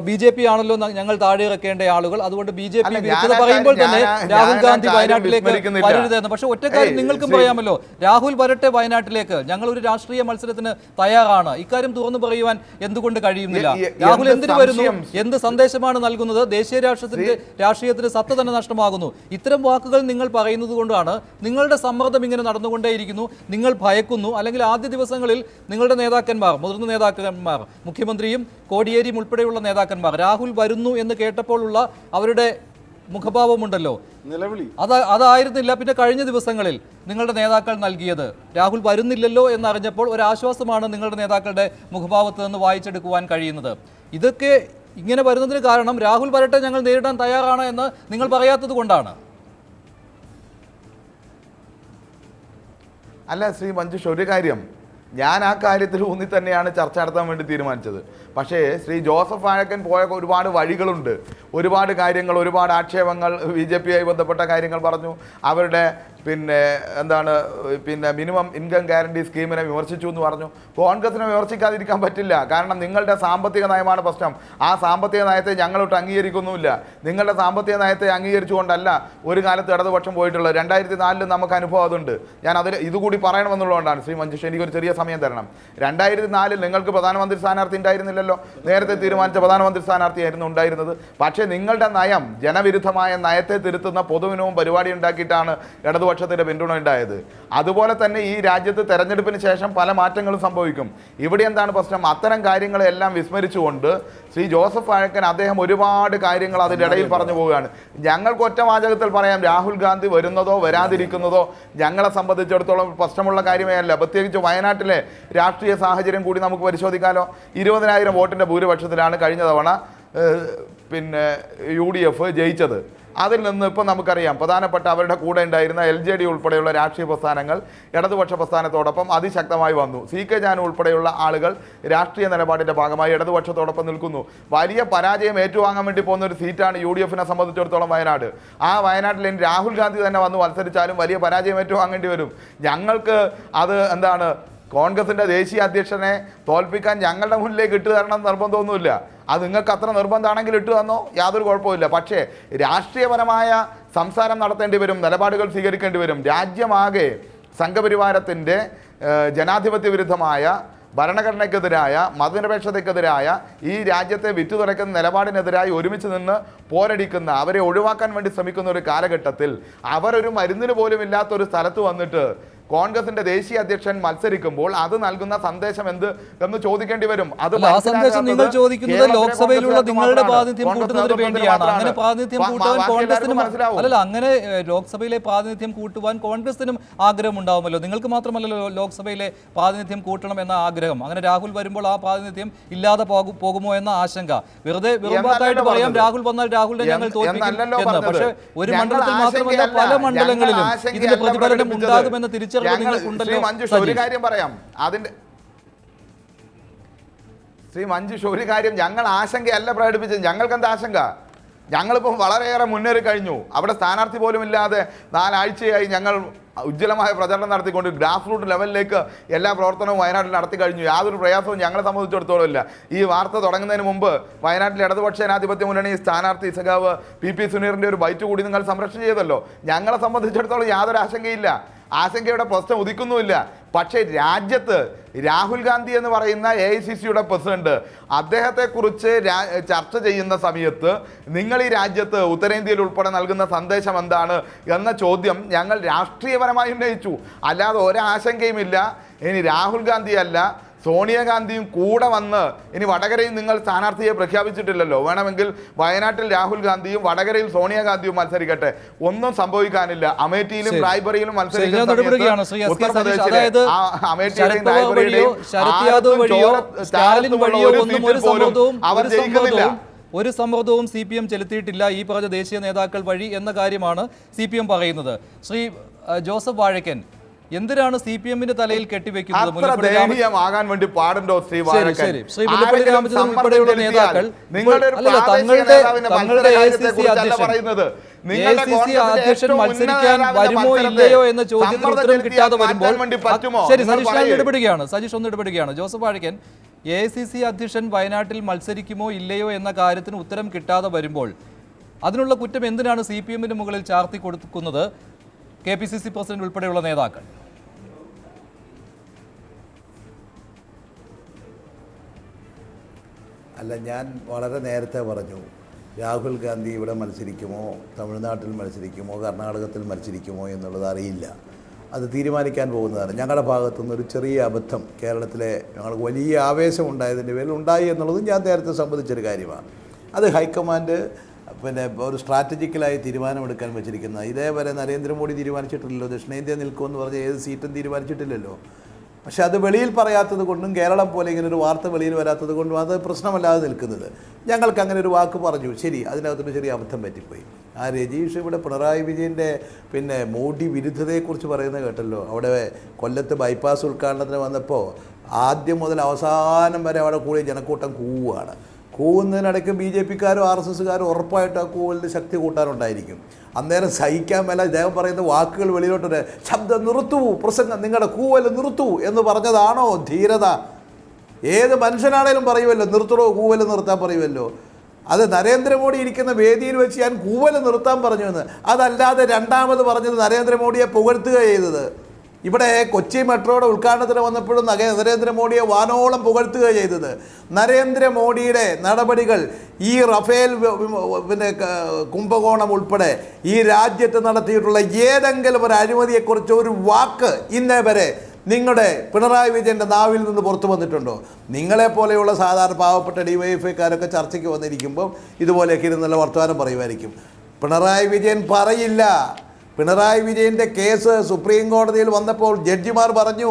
BJP ആണല്ലോ ഞങ്ങൾ താഴെ ഇറക്കേണ്ട ആളുകൾ, അതുകൊണ്ട് BJP അല്ല, വിരുദ്ധത ഞാൻ പറയുമ്പോൾ തന്നെ ഞാൻ രാഹുൽ ഗാന്ധി കാര്യം വയനാട്ടിലേക്ക് വിസ്മരിക്കുന്നില്ല. വരരുതെന്ന്. പക്ഷെ ഒറ്റ കാര്യം നിങ്ങൾക്കും പറയാമല്ലോ, രാഹുൽ വരട്ടെ വയനാട്ടിലേക്ക്, ഞങ്ങൾ ഒരു രാഷ്ട്രീയ മത്സരത്തിന് തയ്യാറാണ്. ഇക്കാര്യം തുറന്നു പറയുവാൻ എന്തുകൊണ്ട് കഴിയുന്നില്ല? രാഹുൽ എന്തിനു വരുന്നു? എന്ത് സന്ദേശമാണ് നൽകുന്നത്? ദേശീയ രാഷ്ട്രീയത്തിന് സത്ത തന്നെ നഷ്ടമാകുന്നു. ഇത്തരം വാക്കുകൾ നിങ്ങൾ പറയുന്നത് കൊണ്ടാണ് നിങ്ങളുടെ സമ്മർദ്ദം ഇങ്ങനെ നടന്നുകൊണ്ടേയിരിക്കുന്നു. നിങ്ങൾ ഭയക്കുന്നു, അല്ലെങ്കിൽ ആദ്യ ദിവസങ്ങളിൽ നിങ്ങളുടെ നേതാക്കന്മാർ, മുതിർന്ന നേതാക്കന്മാർ, മുഖ്യമന്ത്രിയും കോടിയേരിയും ഉൾപ്പെടെയുള്ള നേതാക്കന്മാർ രാഹുൽ വരുന്നു എന്ന് കേട്ടപ്പോഴുള്ള അവരുടെ മുഖഭാവമുണ്ടല്ലോ, നിലവിളി അതായിരുന്നില്ല പിന്നെ കഴിഞ്ഞ ദിവസങ്ങളിൽ നിങ്ങളുടെ നേതാക്കൾ നൽകിയത്. രാഹുൽ വരുന്നില്ലല്ലോ എന്നറിഞ്ഞപ്പോൾ ഒരു ആശ്വാസമാണ് നിങ്ങളുടെ നേതാക്കളുടെ മുഖഭാവത്ത് നിന്ന് വായിച്ചെടുക്കുവാൻ കഴിയുന്നത്. ഇതൊക്കെ ഇങ്ങനെ വരുന്നതിന് കാരണം രാഹുൽ വരട്ടെ, ഞങ്ങൾ നേരിടാൻ തയ്യാറാണ് എന്ന് നിങ്ങൾ പറയാത്തത് കൊണ്ടാണ്. അല്ല ശ്രീ മഞ്ജുഷ്, ഒരു കാര്യം, ഞാൻ ആ കാര്യത്തിൽ ഊന്നി തന്നെയാണ് ചർച്ച നടത്താൻ വേണ്ടി തീരുമാനിച്ചത്. പക്ഷേ ശ്രീ ജോസഫ് വാഴക്കൻ പോയ ഒരുപാട് വഴികളുണ്ട്, ഒരുപാട് കാര്യങ്ങൾ, ഒരുപാട് ആക്ഷേപങ്ങൾ BJP-യുമായി ബന്ധപ്പെട്ട കാര്യങ്ങൾ പറഞ്ഞു. അവരുടെ മിനിമം ഇൻകം ഗ്യാരണ്ടി സ്കീമിനെ വിമർശിച്ചു എന്ന് പറഞ്ഞു. കോൺഗ്രസിനെ വിമർശിക്കാതിരിക്കാൻ പറ്റില്ല, കാരണം നിങ്ങളുടെ സാമ്പത്തിക നയമാണ് പ്രശ്നം. ആ സാമ്പത്തിക നയത്തെ ഞങ്ങളോട്ട് അംഗീകരിക്കുന്നുമില്ല. നിങ്ങളുടെ സാമ്പത്തിക നയത്തെ അംഗീകരിച്ചുകൊണ്ടല്ല ഒരു കാലത്ത് ഇടതുപക്ഷം പോയിട്ടുള്ളത്. 2004 നമുക്ക് അനുഭവം അതുണ്ട്. ഞാൻ അതിൽ ഇതുകൂടി പറയണമെന്നുള്ളതുകൊണ്ടാണ് ശ്രീ മഞ്ജുഷ്, എനിക്കൊരു ചെറിയ സമയം തരണം. 2004 നിങ്ങൾക്ക് പ്രധാനമന്ത്രി സ്ഥാനാർത്ഥി ഉണ്ടായിരുന്നില്ലല്ലോ, നേരത്തെ തീരുമാനിച്ച പ്രധാനമന്ത്രി സ്ഥാനാർത്ഥിയായിരുന്നു ഉണ്ടായിരുന്നത്. പക്ഷേ നിങ്ങളുടെ നയം, ജനവിരുദ്ധമായ നയത്തെ തിരുത്തുന്ന പൊതുവിനവും പരിപാടി ഉണ്ടാക്കിയിട്ടാണ് ഇടതുപക്ഷത്തിന്റെ പിന്തുണ ഉണ്ടായത്. അതുപോലെ തന്നെ ഈ രാജ്യത്ത് തെരഞ്ഞെടുപ്പിന് ശേഷം പല മാറ്റങ്ങളും സംഭവിക്കും. ഇവിടെ എന്താണ് പ്രശ്നം? അത്തരം കാര്യങ്ങളെല്ലാം വിസ്മരിച്ചുകൊണ്ട് ശ്രീ ജോസഫ് വാഴക്കൻ അദ്ദേഹം ഒരുപാട് കാര്യങ്ങൾ അതിൻ്റെ ഇടയിൽ പറഞ്ഞു പോവുകയാണ്. ഞങ്ങൾക്ക് ഒറ്റ വാചകത്തിൽ പറയാം, രാഹുൽ ഗാന്ധി വരുന്നതോ വരാതിരിക്കുന്നതോ ഞങ്ങളെ സംബന്ധിച്ചിടത്തോളം പ്രശ്നമുള്ള കാര്യമേ അല്ല. പ്രത്യേകിച്ച് വയനാട്ടിലെ രാഷ്ട്രീയ സാഹചര്യം കൂടി നമുക്ക് പരിശോധിക്കാമല്ലോ. 20,000 വോട്ടിൻ്റെ ഭൂരിപക്ഷത്തിലാണ് കഴിഞ്ഞ തവണ UDF ജയിച്ചത്. അതിൽ നിന്ന് ഇപ്പോൾ നമുക്കറിയാം, പ്രധാനപ്പെട്ട അവരുടെ കൂടെ ഉണ്ടായിരുന്ന LJD ഉൾപ്പെടെയുള്ള രാഷ്ട്രീയ പ്രസ്ഥാനങ്ങൾ ഇടതുപക്ഷ പ്രസ്ഥാനത്തോടൊപ്പം അതിശക്തമായി വന്നു. CK ജാനു ഉൾപ്പെടെയുള്ള ആളുകൾ രാഷ്ട്രീയ നിലപാടിൻ്റെ ഭാഗമായി ഇടതുപക്ഷത്തോടൊപ്പം നിൽക്കുന്നു. വലിയ പരാജയം ഏറ്റുവാങ്ങാൻ വേണ്ടി പോകുന്ന ഒരു സീറ്റാണ് UDF-നെ സംബന്ധിച്ചിടത്തോളം വയനാട്. ആ വയനാട്ടിൽ ഇനി രാഹുൽ ഗാന്ധി തന്നെ വന്ന് മത്സരിച്ചാലും വലിയ പരാജയം ഏറ്റുവാങ്ങേണ്ടി വരും. ഞങ്ങൾക്ക് അത് കോൺഗ്രസിൻ്റെ ദേശീയ അധ്യക്ഷനെ തോൽപ്പിക്കാൻ ഞങ്ങളുടെ മുന്നിലേക്ക് ഇട്ട് തരണം നിർബന്ധമൊന്നുമില്ല. അത് നിങ്ങൾക്ക് അത്ര നിർബന്ധമാണെങ്കിൽ ഇട്ട് തന്നോ, യാതൊരു കുഴപ്പമില്ല. പക്ഷേ രാഷ്ട്രീയപരമായ സംസാരം നടത്തേണ്ടി വരും, നിലപാടുകൾ സ്വീകരിക്കേണ്ടി വരും. രാജ്യമാകെ സംഘപരിവാരത്തിൻ്റെ ജനാധിപത്യ വിരുദ്ധമായ, ഭരണഘടനയ്ക്കെതിരായ, മതനിരപേക്ഷതയ്ക്കെതിരായ, ഈ രാജ്യത്തെ വിറ്റുതുറയ്ക്കുന്ന നിലപാടിനെതിരായി ഒരുമിച്ച് നിന്ന് പോരടിക്കുന്ന, അവരെ ഒഴിവാക്കാൻ വേണ്ടി ശ്രമിക്കുന്ന ഒരു കാലഘട്ടത്തിൽ അവരൊരു മരുന്നിന് പോലും ഇല്ലാത്തൊരു സ്ഥലത്ത് വന്നിട്ട് കോൺഗ്രസിന്റെ ദേശീയ അധ്യക്ഷൻ മത്സരിക്കുമ്പോൾ അത് നൽകുന്ന സന്ദേശം എന്ത് എന്ന് ചോദിക്കേണ്ടി വരും. അത് സന്ദേശം നിങ്ങൾ ചോദിക്കുന്നത് ലോക്സഭയിലുള്ള നിങ്ങളുടെ പ്രാതിനിധ്യം കൂട്ടുന്നതിന് വേണ്ടിയാണ്. അങ്ങനെ പ്രാതിനിധ്യം കൂട്ടുവാൻ കോൺഗ്രസിനും അങ്ങനെ ലോക്സഭയിലെ പ്രാതിനിധ്യം കൂട്ടുവാൻ കോൺഗ്രസിനും ആഗ്രഹം ഉണ്ടാവുമല്ലോ. നിങ്ങൾക്ക് മാത്രമല്ലല്ലോ ലോക്സഭയിലെ പ്രാതിനിധ്യം കൂട്ടണം എന്ന ആഗ്രഹം. അങ്ങനെ രാഹുൽ വരുമ്പോൾ ആ പ്രാതിനിധ്യം ഇല്ലാതെ പോകുമോ എന്ന ആശങ്ക. വെറുതെ പറയാം, രാഹുൽ വന്നാൽ രാഹുലിനെ ഞങ്ങൾ തോൽപ്പിക്കും എന്ന്. പക്ഷേ ഒരു മണ്ഡലത്തിൽ മാത്രമല്ല, പല മണ്ഡലങ്ങളിലും ഇതിന്റെ പ്രതിഫലനം ഉണ്ടാകുമെന്ന് തിരിച്ചു. ഒരു കാര്യം പറയാം, ശ്രീ മഞ്ജുഷ്, ഒരു കാര്യം, ഞങ്ങൾ ആശങ്കയല്ല പ്രകടിപ്പിച്ചത്. ഞങ്ങൾക്ക് എന്താ ആശങ്ക? ഞങ്ങളിപ്പോൾ വളരെയേറെ മുന്നേറി കഴിഞ്ഞു. അവിടെ സ്ഥാനാർത്ഥി പോലും ഇല്ലാതെ 4 ആഴ്ചയായി ഞങ്ങൾ ഉജ്ജ്വലമായ പ്രചരണം നടത്തിക്കൊണ്ട് ഗ്രാസ് റൂട്ട് ലെവലിലേക്ക് എല്ലാ പ്രവർത്തനവും വയനാട്ടിൽ നടത്തി കഴിഞ്ഞു. യാതൊരു പ്രയാസവും ഞങ്ങളെ സംബന്ധിച്ചിടത്തോളം ഇല്ല. ഈ വാർത്ത തുടങ്ങുന്നതിന് മുമ്പ് വയനാട്ടിൽ ഇടതുപക്ഷ ജനാധിപത്യ മുന്നണി സ്ഥാനാർത്ഥി സഖാവ് PP സുനീറിൻ്റെ ഒരു ബൈറ്റ് കൂടി നിങ്ങൾ സംരക്ഷണം ചെയ്തല്ലോ. ഞങ്ങളെ സംബന്ധിച്ചിടത്തോളം യാതൊരു ആശങ്കയില്ല, ആശങ്കയുടെ പ്രശ്നം ഉദിക്കുന്നുമില്ല. പക്ഷേ രാജ്യത്ത് രാഹുൽ ഗാന്ധി എന്ന് പറയുന്ന AICC-യുടെ പ്രസിഡന്റ് അദ്ദേഹത്തെക്കുറിച്ച് ചർച്ച ചെയ്യുന്ന സമയത്ത് നിങ്ങൾ ഈ രാജ്യത്ത് ഉത്തരേന്ത്യയിൽ ഉൾപ്പെടെ നൽകുന്ന സന്ദേശം എന്താണ് എന്ന ചോദ്യം ഞങ്ങൾ രാഷ്ട്രീയപരമായി ഉന്നയിച്ചു. അല്ലാതെ ഒരാശങ്കയുമില്ല. ഇനി രാഹുൽ ഗാന്ധി അല്ല, സോണിയാഗാന്ധിയും കൂടെ വന്ന്, ഇനി വടകരയിൽ നിങ്ങൾ സ്ഥാനാർത്ഥിയെ പ്രഖ്യാപിച്ചിട്ടില്ലല്ലോ, വേണമെങ്കിൽ വയനാട്ടിൽ രാഹുൽ ഗാന്ധിയും വടകരയിൽ സോണിയാഗാന്ധിയും മത്സരിക്കട്ടെ, ഒന്നും സംഭവിക്കാനില്ല. അമേഠിയിലും റായ്ബറയിലും മത്സരിക്കുന്ന ഒരു സമ്മർദ്ദവും CPM ചെലുത്തിയിട്ടില്ല ഈ പറഞ്ഞ ദേശീയ നേതാക്കൾ വഴി എന്ന കാര്യമാണ് CPM പറയുന്നത്. ശ്രീ ജോസഫ് വാഴക്കൻ, എന്തിനാണ് CPM-ന്റെ തലയിൽ കെട്ടിവെക്കുന്നത്? ദയനീയമാകാൻ വേണ്ടി പാടുണ്ടോ ശ്രീ വാഴക്കൻ? ശ്രീ മുല്ലപ്പള്ളി രാമചന്ദ്രൻ ഉൾപ്പെടെയുള്ള നേതാക്കൾ തങ്ങളുടെ AICC അധ്യക്ഷൻ മത്സരിക്കാൻ വരുമോ ഇല്ലയോ എന്ന ചോദ്യത്തിന് ഉത്തരം കിട്ടാതെ വരുമ്പോൾ, ശരി സജീഷ് ഒന്ന് ഇടപെടുകയാണ്. ജോസഫ് വാഴക്കൻ, AICC അധ്യക്ഷൻ വയനാട്ടിൽ മത്സരിക്കുമോ ഇല്ലയോ എന്ന കാര്യത്തിന് ഉത്തരം കിട്ടാതെ വരുമ്പോൾ അതിനുള്ള കുറ്റം എന്തിനാണ് CPM-ന് മുകളിൽ ചാർത്തി കൊടുക്കുന്നത് KPCC പ്രസിഡന്റ് ഉൾപ്പെടെയുള്ള നേതാക്കൾ? അല്ല, ഞാൻ വളരെ നേരത്തെ പറഞ്ഞു, രാഹുൽ ഗാന്ധി ഇവിടെ മത്സരിക്കുമോ, തമിഴ്നാട്ടിൽ മത്സരിക്കുമോ, കർണാടകത്തിൽ മത്സരിക്കുമോ എന്നുള്ളത് അറിയില്ല. അത് തീരുമാനിക്കാൻ പോകുന്നതാണ്. ഞങ്ങളുടെ ഭാഗത്തുനിന്ന് ഒരു ചെറിയ അബദ്ധം കേരളത്തിലെ ഞങ്ങൾക്ക് വലിയ ആവേശം ഉണ്ടായതിൻ്റെ പേരിൽ ഉണ്ടായി എന്നുള്ളതും ഞാൻ നേരത്തെ സംബന്ധിച്ചൊരു കാര്യമാണ്. അത് ഹൈക്കമാൻഡ് ഒരു സ്ട്രാറ്റജിക്കലായി തീരുമാനമെടുക്കാൻ വെച്ചിരിക്കുന്ന, ഇതേവരെ നരേന്ദ്രമോദി തീരുമാനിച്ചിട്ടില്ലല്ലോ, ദക്ഷിണേന്ത്യ നിൽക്കുമെന്ന് പറഞ്ഞ് ഏത് സീറ്റും തീരുമാനിച്ചിട്ടില്ലല്ലോ. പക്ഷെ അത് വെളിയിൽ പറയാത്തത് കൊണ്ടും കേരളം പോലെ ഇങ്ങനെ ഒരു വാർത്ത വെളിയിൽ വരാത്തത് കൊണ്ടും അത് പ്രശ്നമല്ലാതെ നിൽക്കുന്നത്. ഞങ്ങൾക്ക് അങ്ങനെ ഒരു വാക്ക് പറഞ്ഞു, ശരി, അതിനകത്തൊരു ചെറിയ അബദ്ധം പറ്റിപ്പോയി. ആ രജീഷ് ഇവിടെ പിണറായി വിജയൻ്റെ മോഡി വിരുദ്ധതയെക്കുറിച്ച് പറയുന്നത് കേട്ടല്ലോ. അവിടെ കൊല്ലത്ത് ബൈപ്പാസ് ഉദ്ഘാടനത്തിന് വന്നപ്പോൾ ആദ്യം മുതൽ അവസാനം വരെ അവിടെ കൂടി ജനക്കൂട്ടം കൂവുകയാണ്. കൂവുന്നതിനിടയ്ക്ക് BJP-ക്കാരും RSS-കാരും ഉറപ്പായിട്ട് ആ കൂവലിൻ്റെ ശക്തി കൂട്ടാനുണ്ടായിരിക്കും. അന്നേരം സഹിക്കാൻ മേല ഇദ്ദേഹം പറയുന്ന വാക്കുകൾ വെളിയിലോട്ട്, ശബ്ദം നിർത്തൂ, പ്രസംഗം, നിങ്ങളുടെ കൂവൽ നിർത്തൂ എന്ന് പറഞ്ഞതാണോ ധീരത? ഏത് മനുഷ്യനാണേലും പറയുമല്ലോ, നിർത്തണോ കൂവൽ നിർത്താൻ പറയുമല്ലോ. അത് നരേന്ദ്രമോദി ഇരിക്കുന്ന വേദിയിൽ വെച്ച് ഞാൻ കൂവൽ നിർത്താൻ പറഞ്ഞു എന്ന്. അതല്ലാതെ രണ്ടാമത് പറഞ്ഞത് നരേന്ദ്രമോദിയെ പുകഴ്ത്തുക ചെയ്തത്. ഇവിടെ കൊച്ചി മെട്രോയുടെ ഉദ്ഘാടനത്തിന് വന്നപ്പോഴും നരേന്ദ്രമോദിയെ വാനോളം പുകഴ്ത്തുക ചെയ്തത്. നരേന്ദ്രമോദിയുടെ നടപടികൾ ഈ റഫേൽ കുംഭകോണം ഉൾപ്പെടെ ഈ രാജ്യത്ത് നടത്തിയിട്ടുള്ള ഏതെങ്കിലും ഒരു അഴിമതിയെക്കുറിച്ച് ഒരു വാക്ക് ഇന്നേ വരെ നിങ്ങളുടെ പിണറായി വിജയൻ്റെ നാവിൽ നിന്ന് പുറത്തു വന്നിട്ടുണ്ടോ? നിങ്ങളെപ്പോലെയുള്ള സാധാരണ പാവപ്പെട്ട DYFI-ക്കാരൊക്കെ ചർച്ചയ്ക്ക് വന്നിരിക്കുമ്പം ഇതുപോലെയൊക്കെ ഇരുന്നുള്ള വർത്തമാനം പറയുമായിരിക്കും. പിണറായി വിജയൻ പറയില്ല. പിണറായി വിജയൻ്റെ കേസ് സുപ്രീം കോടതിയിൽ വന്നപ്പോൾ ജഡ്ജിമാർ പറഞ്ഞു,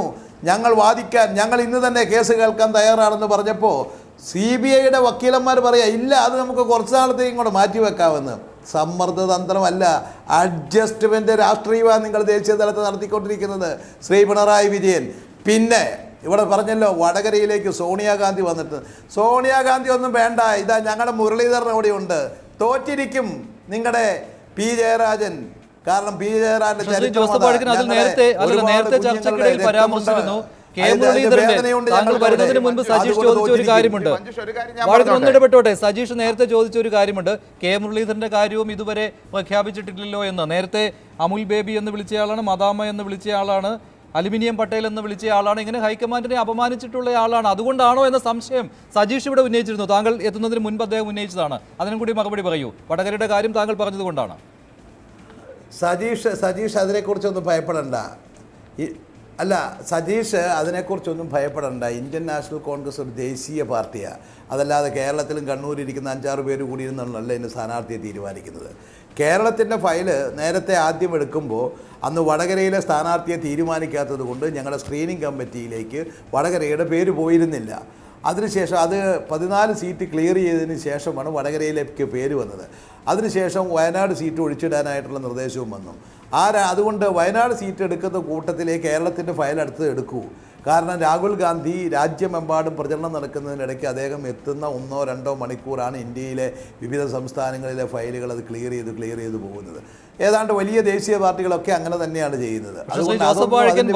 ഞങ്ങൾ വാദിക്കാൻ, ഞങ്ങൾ ഇന്ന് തന്നെ കേസ് കേൾക്കാൻ തയ്യാറാണെന്ന് പറഞ്ഞപ്പോൾ CBI-യുടെ വക്കീലന്മാർ പറയാം, ഇല്ല, അത് നമുക്ക് കുറച്ച് നാളത്തേക്കും കൂടെ മാറ്റിവെക്കാമെന്ന്. സമ്മർദ്ദതന്ത്രമല്ല, അഡ്ജസ്റ്റ്മെൻ്റ് രാഷ്ട്രീയമാണ് നിങ്ങൾ ദേശീയ തലത്തിൽ നടത്തിക്കൊണ്ടിരിക്കുന്നത്, ശ്രീ പിണറായി വിജയൻ. പിന്നെ ഇവിടെ പറഞ്ഞല്ലോ, വടകരയിലേക്ക് സോണിയാഗാന്ധി വന്നിട്ട്. സോണിയാഗാന്ധി ഒന്നും വേണ്ട, ഇതാ ഞങ്ങളുടെ മുരളീധരൻ അവിടെ ഉണ്ട്. തോറ്റിരിക്കും നിങ്ങളുടെ P. ജയരാജൻ. കാരണം P. ജയരാജന്റെ നേരത്തെ ചർച്ചയ്ക്കിടയിൽ പരാമർശിച്ചിരുന്നു താങ്കൾ വരുന്നതിന് മുൻപ് സജീഷ് ചോദിച്ച ഒരു കാര്യമുണ്ട്. ഒന്നിടപെട്ടോട്ടെ, സജീഷ് നേരത്തെ ചോദിച്ച ഒരു കാര്യമുണ്ട്. മുരളീധരന്റെ കാര്യവും ഇതുവരെ പ്രഖ്യാപിച്ചിട്ടില്ലല്ലോ എന്ന്. നേരത്തെ അമുൽ ബേബി എന്ന് വിളിച്ചയാളാണ്, മദാമ എന്ന് വിളിച്ചയാളാണ്, അലുമിനിയം പട്ടേൽ എന്ന് വിളിച്ചയാളാണ്. ഇങ്ങനെ ഹൈക്കമാൻഡിനെ അപമാനിച്ചിട്ടുള്ള ആളാണ്. അതുകൊണ്ടാണോ എന്ന സംശയം സജീഷ് ഇവിടെ ഉന്നയിച്ചിരുന്നു. താങ്കൾ എത്തുന്നതിന് മുൻപ് അദ്ദേഹം ഉന്നയിച്ചതാണ്. അതിനും കൂടി മറുപടി പറയൂ. വടകരയുടെ കാര്യം താങ്കൾ പറഞ്ഞതുകൊണ്ടാണ്. സജീഷ് അതിനെക്കുറിച്ചൊന്നും ഭയപ്പെടണ്ട. അല്ല, സജീഷ് അതിനെക്കുറിച്ചൊന്നും ഭയപ്പെടണ്ട. ഇന്ത്യൻ നാഷണൽ കോൺഗ്രസ് ഒരു ദേശീയ പാർട്ടിയാണ്. അതല്ലാതെ കേരളത്തിലും കണ്ണൂരിരിക്കുന്ന 5-6 പേര് കൂടി ഇരുന്നല്ല ഇതിന് സ്ഥാനാർത്ഥിയെ തീരുമാനിക്കുന്നത്. കേരളത്തിൻ്റെ ഫയല് നേരത്തെ ആദ്യം എടുക്കുമ്പോൾ അന്ന് വടകരയിലെ സ്ഥാനാർത്ഥിയെ തീരുമാനിക്കാത്തത് കൊണ്ട് ഞങ്ങളുടെ സ്ക്രീനിങ് കമ്മിറ്റിയിലേക്ക് വടകരയുടെ പേര് പോയിരുന്നില്ല. അതിനുശേഷം അത് 14 സീറ്റ് ക്ലിയർ ചെയ്തതിന് ശേഷമാണ് വടകരയിലേക്ക് പേര് വന്നത്. അതിനുശേഷം വയനാട് സീറ്റ് ഒഴിച്ചിടാനായിട്ടുള്ള നിർദ്ദേശവും വന്നു. അതുകൊണ്ട് വയനാട് സീറ്റ് എടുക്കുന്ന കൂട്ടത്തിലെ കേരളത്തിൻ്റെ ഫയൽ അടുത്ത് എടുക്കൂ. കാരണം രാഹുൽ ഗാന്ധി രാജ്യമെമ്പാടും പ്രചരണം നടക്കുന്നതിനിടയ്ക്ക് അദ്ദേഹം എത്തുന്ന 1-2 മണിക്കൂറാണ് ഇന്ത്യയിലെ വിവിധ സംസ്ഥാനങ്ങളിലെ ഫയലുകൾ അത് ക്ലിയർ ചെയ്ത് പോകുന്നത്. ഏതാണ്ട് വലിയ ദേശീയ പാർട്ടികളൊക്കെ അങ്ങനെ തന്നെയാണ് ചെയ്യുന്നത്.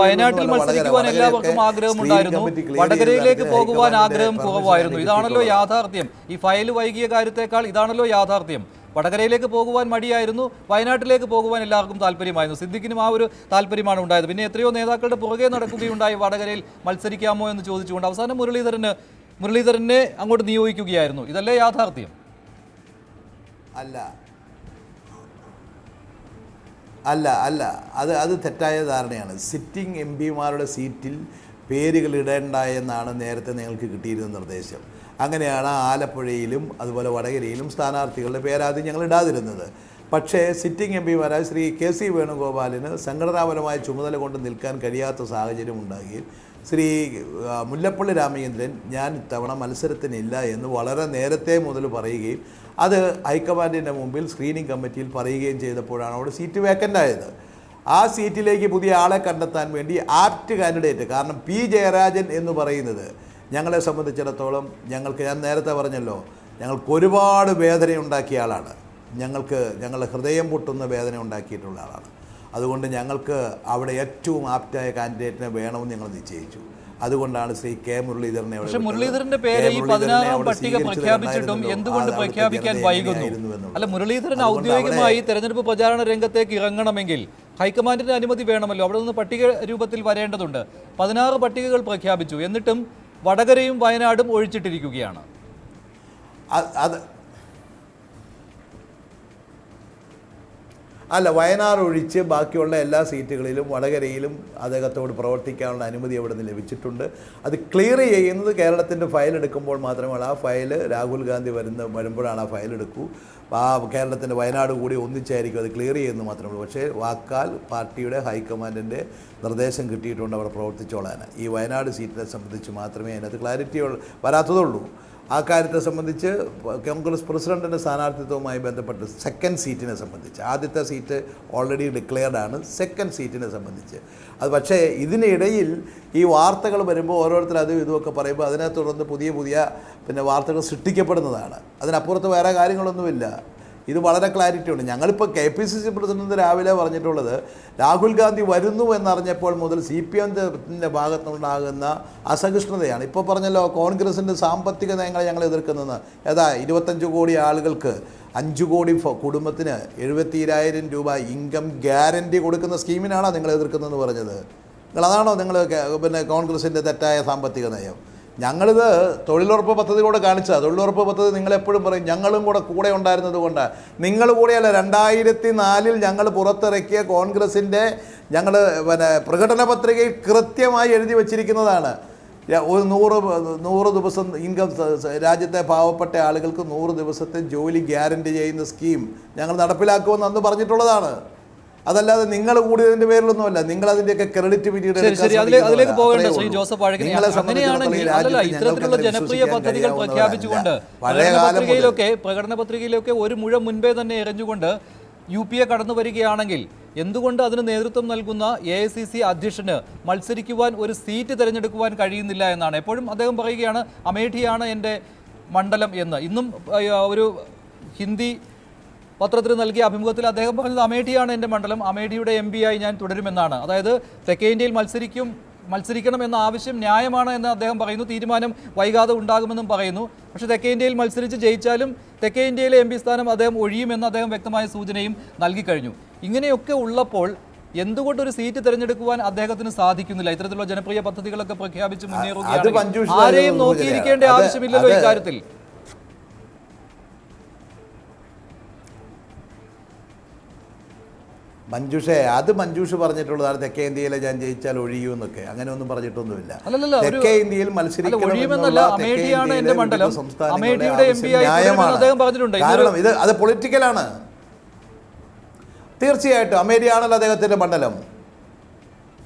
വയനാട്ടിൽ മത്സരിക്കുവാൻ എല്ലാവർക്കും ആഗ്രഹമുണ്ടായിരുന്നു, വടകരയിലേക്ക് പോകുവാൻ ആഗ്രഹം കുറവായിരുന്നു. ഇതാണല്ലോ യാഥാർത്ഥ്യം. ഈ ഫയൽ വൈകിയ കാര്യത്തേക്കാൾ ഇതാണല്ലോ യാഥാർത്ഥ്യം. വടകരയിലേക്ക് പോകുവാൻ മടിയായിരുന്നു, വയനാട്ടിലേക്ക് പോകുവാൻ എല്ലാവർക്കും താല്പര്യമായിരുന്നു. സിദ്ദിഖിനും ആ ഒരു താല്പര്യമാണ് ഉണ്ടായത്. പിന്നെ എത്രയോ നേതാക്കളുടെ പുറകെ നടക്കുകയുണ്ടായി വടകരയിൽ മത്സരിക്കാമോ എന്ന് ചോദിച്ചുകൊണ്ട്. അവസാനം മുരളീധരനെ അങ്ങോട്ട് നിയോഗിക്കുകയായിരുന്നു. ഇതല്ലേ യാഥാർത്ഥ്യം? അല്ല അത് തെറ്റായ ധാരണയാണ്. സിറ്റിംഗ് MP-മാരുടെ സീറ്റിൽ പേരുകൾ ഇടേണ്ട എന്നാണ് നേരത്തെ നിങ്ങൾക്ക് കിട്ടിയിരുന്ന നിർദ്ദേശം. അങ്ങനെയാണ് ആലപ്പുഴയിലും അതുപോലെ വടകരയിലും സ്ഥാനാർത്ഥികളുടെ പേരാദ്യം ഞങ്ങൾ ഇടാതിരുന്നത്. പക്ഷേ സിറ്റിംഗ് MP-മാരായ ശ്രീ KC വേണുഗോപാലിന് സംഘടനാപരമായ ചുമതല കൊണ്ട് നിൽക്കാൻ കഴിയാത്ത സാഹചര്യം ഉണ്ടാകുകയും ശ്രീ മുല്ലപ്പള്ളി രാമചന്ദ്രൻ ഞാൻ ഇത്തവണ മത്സരത്തിനില്ല എന്ന് വളരെ നേരത്തെ മുതൽ പറയുകയും അത് ഹൈക്കമാൻഡിൻ്റെ മുമ്പിൽ സ്ക്രീനിങ് കമ്മിറ്റിയിൽ പറയുകയും ചെയ്തപ്പോഴാണ് അവിടെ സീറ്റ് വേക്കൻ്റ് ആയത്. ആ സീറ്റിലേക്ക് പുതിയ ആളെ കണ്ടെത്താൻ വേണ്ടി ആപ്റ്റ് കാൻഡിഡേറ്റ്, കാരണം P. ജയരാജൻ എന്ന് പറയുന്നത് ഞങ്ങളെ സംബന്ധിച്ചിടത്തോളം ഞാൻ നേരത്തെ പറഞ്ഞല്ലോ, ഞങ്ങൾക്ക് ഒരുപാട് വേദനയുണ്ടാക്കിയ ആളാണ്. ഞങ്ങളുടെ ഹൃദയം പൊട്ടുന്ന വേദന ഉണ്ടാക്കിയിട്ടുള്ള ആളാണ്. അതുകൊണ്ട് ഞങ്ങൾക്ക് അവിടെ ഏറ്റവും ആപ്റ്റായ കാൻഡിഡേറ്റിനെ വേണമെന്ന് ഞങ്ങൾ നിശ്ചയിച്ചു. അതുകൊണ്ടാണ് ശ്രീ കെ മുരളീധരനെ അവിടെ പക്ഷെ വിട്ടത്. മുരളീധരന്റെ പേര് ഈ മുരളീധരനെ 16 അവിടെ പട്ടിക സ്വീകരിച്ചത് പ്രഖ്യാപിച്ചിട്ടും കണ്ടായിരുന്നല്ലോ. എന്തുകൊണ്ട് അവിടുത്തെ പ്രഖ്യാപിക്കാൻ ജനത വൈകുന്നു? എങ്ങനെയായിരുന്നു അല്ല, മുരളീധരൻ അതുകൊണ്ട് ഔദ്യോഗികമായി തെരഞ്ഞെടുപ്പ് പ്രചാരണ രംഗത്തേക്ക് ഇറങ്ങണമെങ്കിൽ ഹൈക്കമാൻഡിന്റെ അനുമതി വേണമല്ലോ. അവിടെ നിന്ന് പട്ടിക രൂപത്തിൽ വരേണ്ടതുണ്ട്. 16 പട്ടികകൾ പ്രഖ്യാപിച്ചു, എന്നിട്ടും വടകരയും വയനാടും ഒഴിച്ചിട്ടിരിക്കുകയാണ്. അത് അല്ല, വയനാട് ഒഴിച്ച് ബാക്കിയുള്ള എല്ലാ സീറ്റുകളിലും വടകരയിലും അദ്ദേഹത്തോട് പ്രവർത്തിക്കാനുള്ള അനുമതി അവിടെ നിന്ന് ലഭിച്ചിട്ടുണ്ട്. അത് ക്ലിയർ ചെയ്യുന്നത് കേരളത്തിൻ്റെ ഫയൽ എടുക്കുമ്പോൾ മാത്രമാണ്. ആ ഫയൽ രാഹുൽ ഗാന്ധി വരുമ്പോഴാണ് ആ ഫയൽ എടുക്കൂ. ആ കേരളത്തിൻ്റെ വയനാട് കൂടി ഒന്നിച്ചായിരിക്കും അത് ക്ലിയർ ചെയ്യുന്നത് മാത്രമേ ഉള്ളൂ. പക്ഷേ വാക്കാൽ പാർട്ടിയുടെ ഹൈക്കമാൻഡിൻ്റെ നിർദ്ദേശം കിട്ടിയിട്ടുണ്ട് അവിടെ പ്രവർത്തിച്ചോളാൻ. ഈ വയനാട് സീറ്റിനെ സംബന്ധിച്ച് മാത്രമേ അതിനകത്ത് ക്ലാരിറ്റി വരാത്തതുള്ളൂ. ആ കാര്യത്തെ സംബന്ധിച്ച് കോൺഗ്രസ് പ്രസിഡന്റിൻ്റെ സ്ഥാനാർത്ഥിത്വവുമായി ബന്ധപ്പെട്ട് സെക്കൻഡ് സീറ്റിനെ സംബന്ധിച്ച്, ആദ്യത്തെ സീറ്റ് ഓൾറെഡി ഡിക്ലെയർഡ് ആണ്, സെക്കൻഡ് സീറ്റിനെ സംബന്ധിച്ച് അത്. പക്ഷേ ഇതിനിടയിൽ ഈ വാർത്തകൾ വരുമ്പോൾ ഓരോരുത്തർ അതും ഇതുമൊക്കെ പറയുമ്പോൾ അതിനെ തുടർന്ന് പുതിയ വാർത്തകൾ സൃഷ്ടിക്കപ്പെടുന്നതാണ്. അതിനപ്പുറത്ത് വേറെ കാര്യങ്ങളൊന്നുമില്ല. ഇത് വളരെ ക്ലാരിറ്റി ഉണ്ട്. ഞങ്ങളിപ്പോൾ KPCC പ്രസിഡന്റ് രാവിലെ പറഞ്ഞിട്ടുള്ളത്, രാഹുൽ ഗാന്ധി വരുന്നു എന്നറിഞ്ഞപ്പോൾ മുതൽ CPMൻ്റെ ഭാഗത്തുനിന്നുണ്ടാകുന്ന അസഹിഷ്ണുതയാണ്. ഇപ്പോൾ പറഞ്ഞല്ലോ, കോൺഗ്രസിൻ്റെ സാമ്പത്തിക നയങ്ങളെ ഞങ്ങൾ എതിർക്കുന്നതെന്ന്. 25 കോടി ആളുകൾക്ക് 5 കോടി കുടുംബത്തിന് 72,000 രൂപ ഇൻകം ഗ്യാരണ്ടി കൊടുക്കുന്ന സ്കീമിനാണോ നിങ്ങൾ എതിർക്കുന്നതെന്ന് പറഞ്ഞത്? അതാണോ നിങ്ങൾ കോൺഗ്രസിൻ്റെ തെറ്റായ സാമ്പത്തിക നയം? ഞങ്ങളിത് തൊഴിലുറപ്പ് പദ്ധതിയിലൂടെ കാണിച്ചതാണ്. തൊഴിലുറപ്പ് പദ്ധതി നിങ്ങളെപ്പോഴും പറയും ഞങ്ങളും കൂടെ ഉണ്ടായിരുന്നത് കൊണ്ടാണ്. നിങ്ങൾ കൂടെയല്ല, 2004 ഞങ്ങൾ പുറത്തിറക്കിയ കോൺഗ്രസിൻ്റെ പ്രകടന പത്രികയിൽ കൃത്യമായി എഴുതി വച്ചിരിക്കുന്നതാണ്. ഒരു 100 ദിവസം ഇൻകം, രാജ്യത്തെ പാവപ്പെട്ട ആളുകൾക്ക് 100 ദിവസത്തെ ജോലി ഗ്യാരണ്ടി ചെയ്യുന്ന സ്കീം ഞങ്ങൾ നടപ്പിലാക്കുമെന്ന് അന്ന് പറഞ്ഞിട്ടുള്ളതാണ്. അതല്ലാതെ നിങ്ങൾ കൂടിയതിന്റെ പേരിലൊന്നുമല്ല. നിങ്ങൾ അതിന്റെയൊക്കെ ക്രെഡിറ്റ് അതിലേക്ക് പോകേണ്ട ശ്രീ ജോസഫ് വാഴക്കൻ. അങ്ങനെയാണെങ്കിൽ അല്ലല്ല, ഇത്തരത്തിലുള്ള ജനപ്രിയ പദ്ധതികൾ പ്രഖ്യാപിച്ചുകൊണ്ട് പ്രകടന പത്രികയിലൊക്കെ ഒരു മുഴം മുൻപേ തന്നെ എറിഞ്ഞുകൊണ്ട് UPA കടന്നു വരികയാണെങ്കിൽ എന്തുകൊണ്ട് അതിന് നേതൃത്വം നൽകുന്ന AICC അധ്യക്ഷന് മത്സരിക്കുവാൻ ഒരു സീറ്റ് തിരഞ്ഞെടുക്കുവാൻ കഴിയുന്നില്ല എന്നാണ്. എപ്പോഴും അദ്ദേഹം പറയുകയാണ് അമേഠിയാണ് എൻ്റെ മണ്ഡലം എന്ന്. ഇന്നും ഒരു ഹിന്ദി പത്രത്തിന് നൽകിയ അഭിമുഖത്തിൽ അദ്ദേഹം പറഞ്ഞത് അമേഠിയാണ് എൻ്റെ മണ്ഡലം, അമേഠിയുടെ MP ആയി ഞാൻ തുടരുമെന്നാണ്. അതായത് തെക്കേ ഇന്ത്യയിൽ മത്സരിക്കണം എന്ന ആവശ്യം ന്യായമാണ് എന്ന് അദ്ദേഹം പറയുന്നു. തീരുമാനം വൈകാതെ ഉണ്ടാകുമെന്നും പറയുന്നു. പക്ഷേ തെക്കേ ഇന്ത്യയിൽ മത്സരിച്ച് ജയിച്ചാലും തെക്കേ ഇന്ത്യയിലെ MP സ്ഥാനം അദ്ദേഹം ഒഴിയുമെന്ന് അദ്ദേഹം വ്യക്തമായ സൂചനയും നൽകിക്കഴിഞ്ഞു. ഇങ്ങനെയൊക്കെ ഉള്ളപ്പോൾ എന്തുകൊണ്ടൊരു സീറ്റ് തിരഞ്ഞെടുക്കുവാൻ അദ്ദേഹത്തിന് സാധിക്കുന്നില്ല? ഇത്തരത്തിലുള്ള ജനപ്രിയ പദ്ധതികളൊക്കെ പ്രഖ്യാപിച്ച് മുന്നേറുകയാണ്. ആരെയും നോക്കിയിരിക്കേണ്ട ആവശ്യമില്ലല്ലോ ഇക്കാര്യത്തിൽ. മഞ്ജുഷ് പറഞ്ഞിട്ടുള്ളതാണ് തെക്കേ ഇന്ത്യയിലെ ഞാൻ ജയിച്ചാൽ ഒഴിയുമെന്നൊക്കെ. അങ്ങനെ ഒന്നും പറഞ്ഞിട്ടൊന്നുമില്ല. തെക്കേ ഇന്ത്യയിൽ കാരണം അത് പൊളിറ്റിക്കലാണ്. തീർച്ചയായിട്ടും അമേഠിയാണല്ലോ അദ്ദേഹത്തിന്റെ മണ്ഡലം.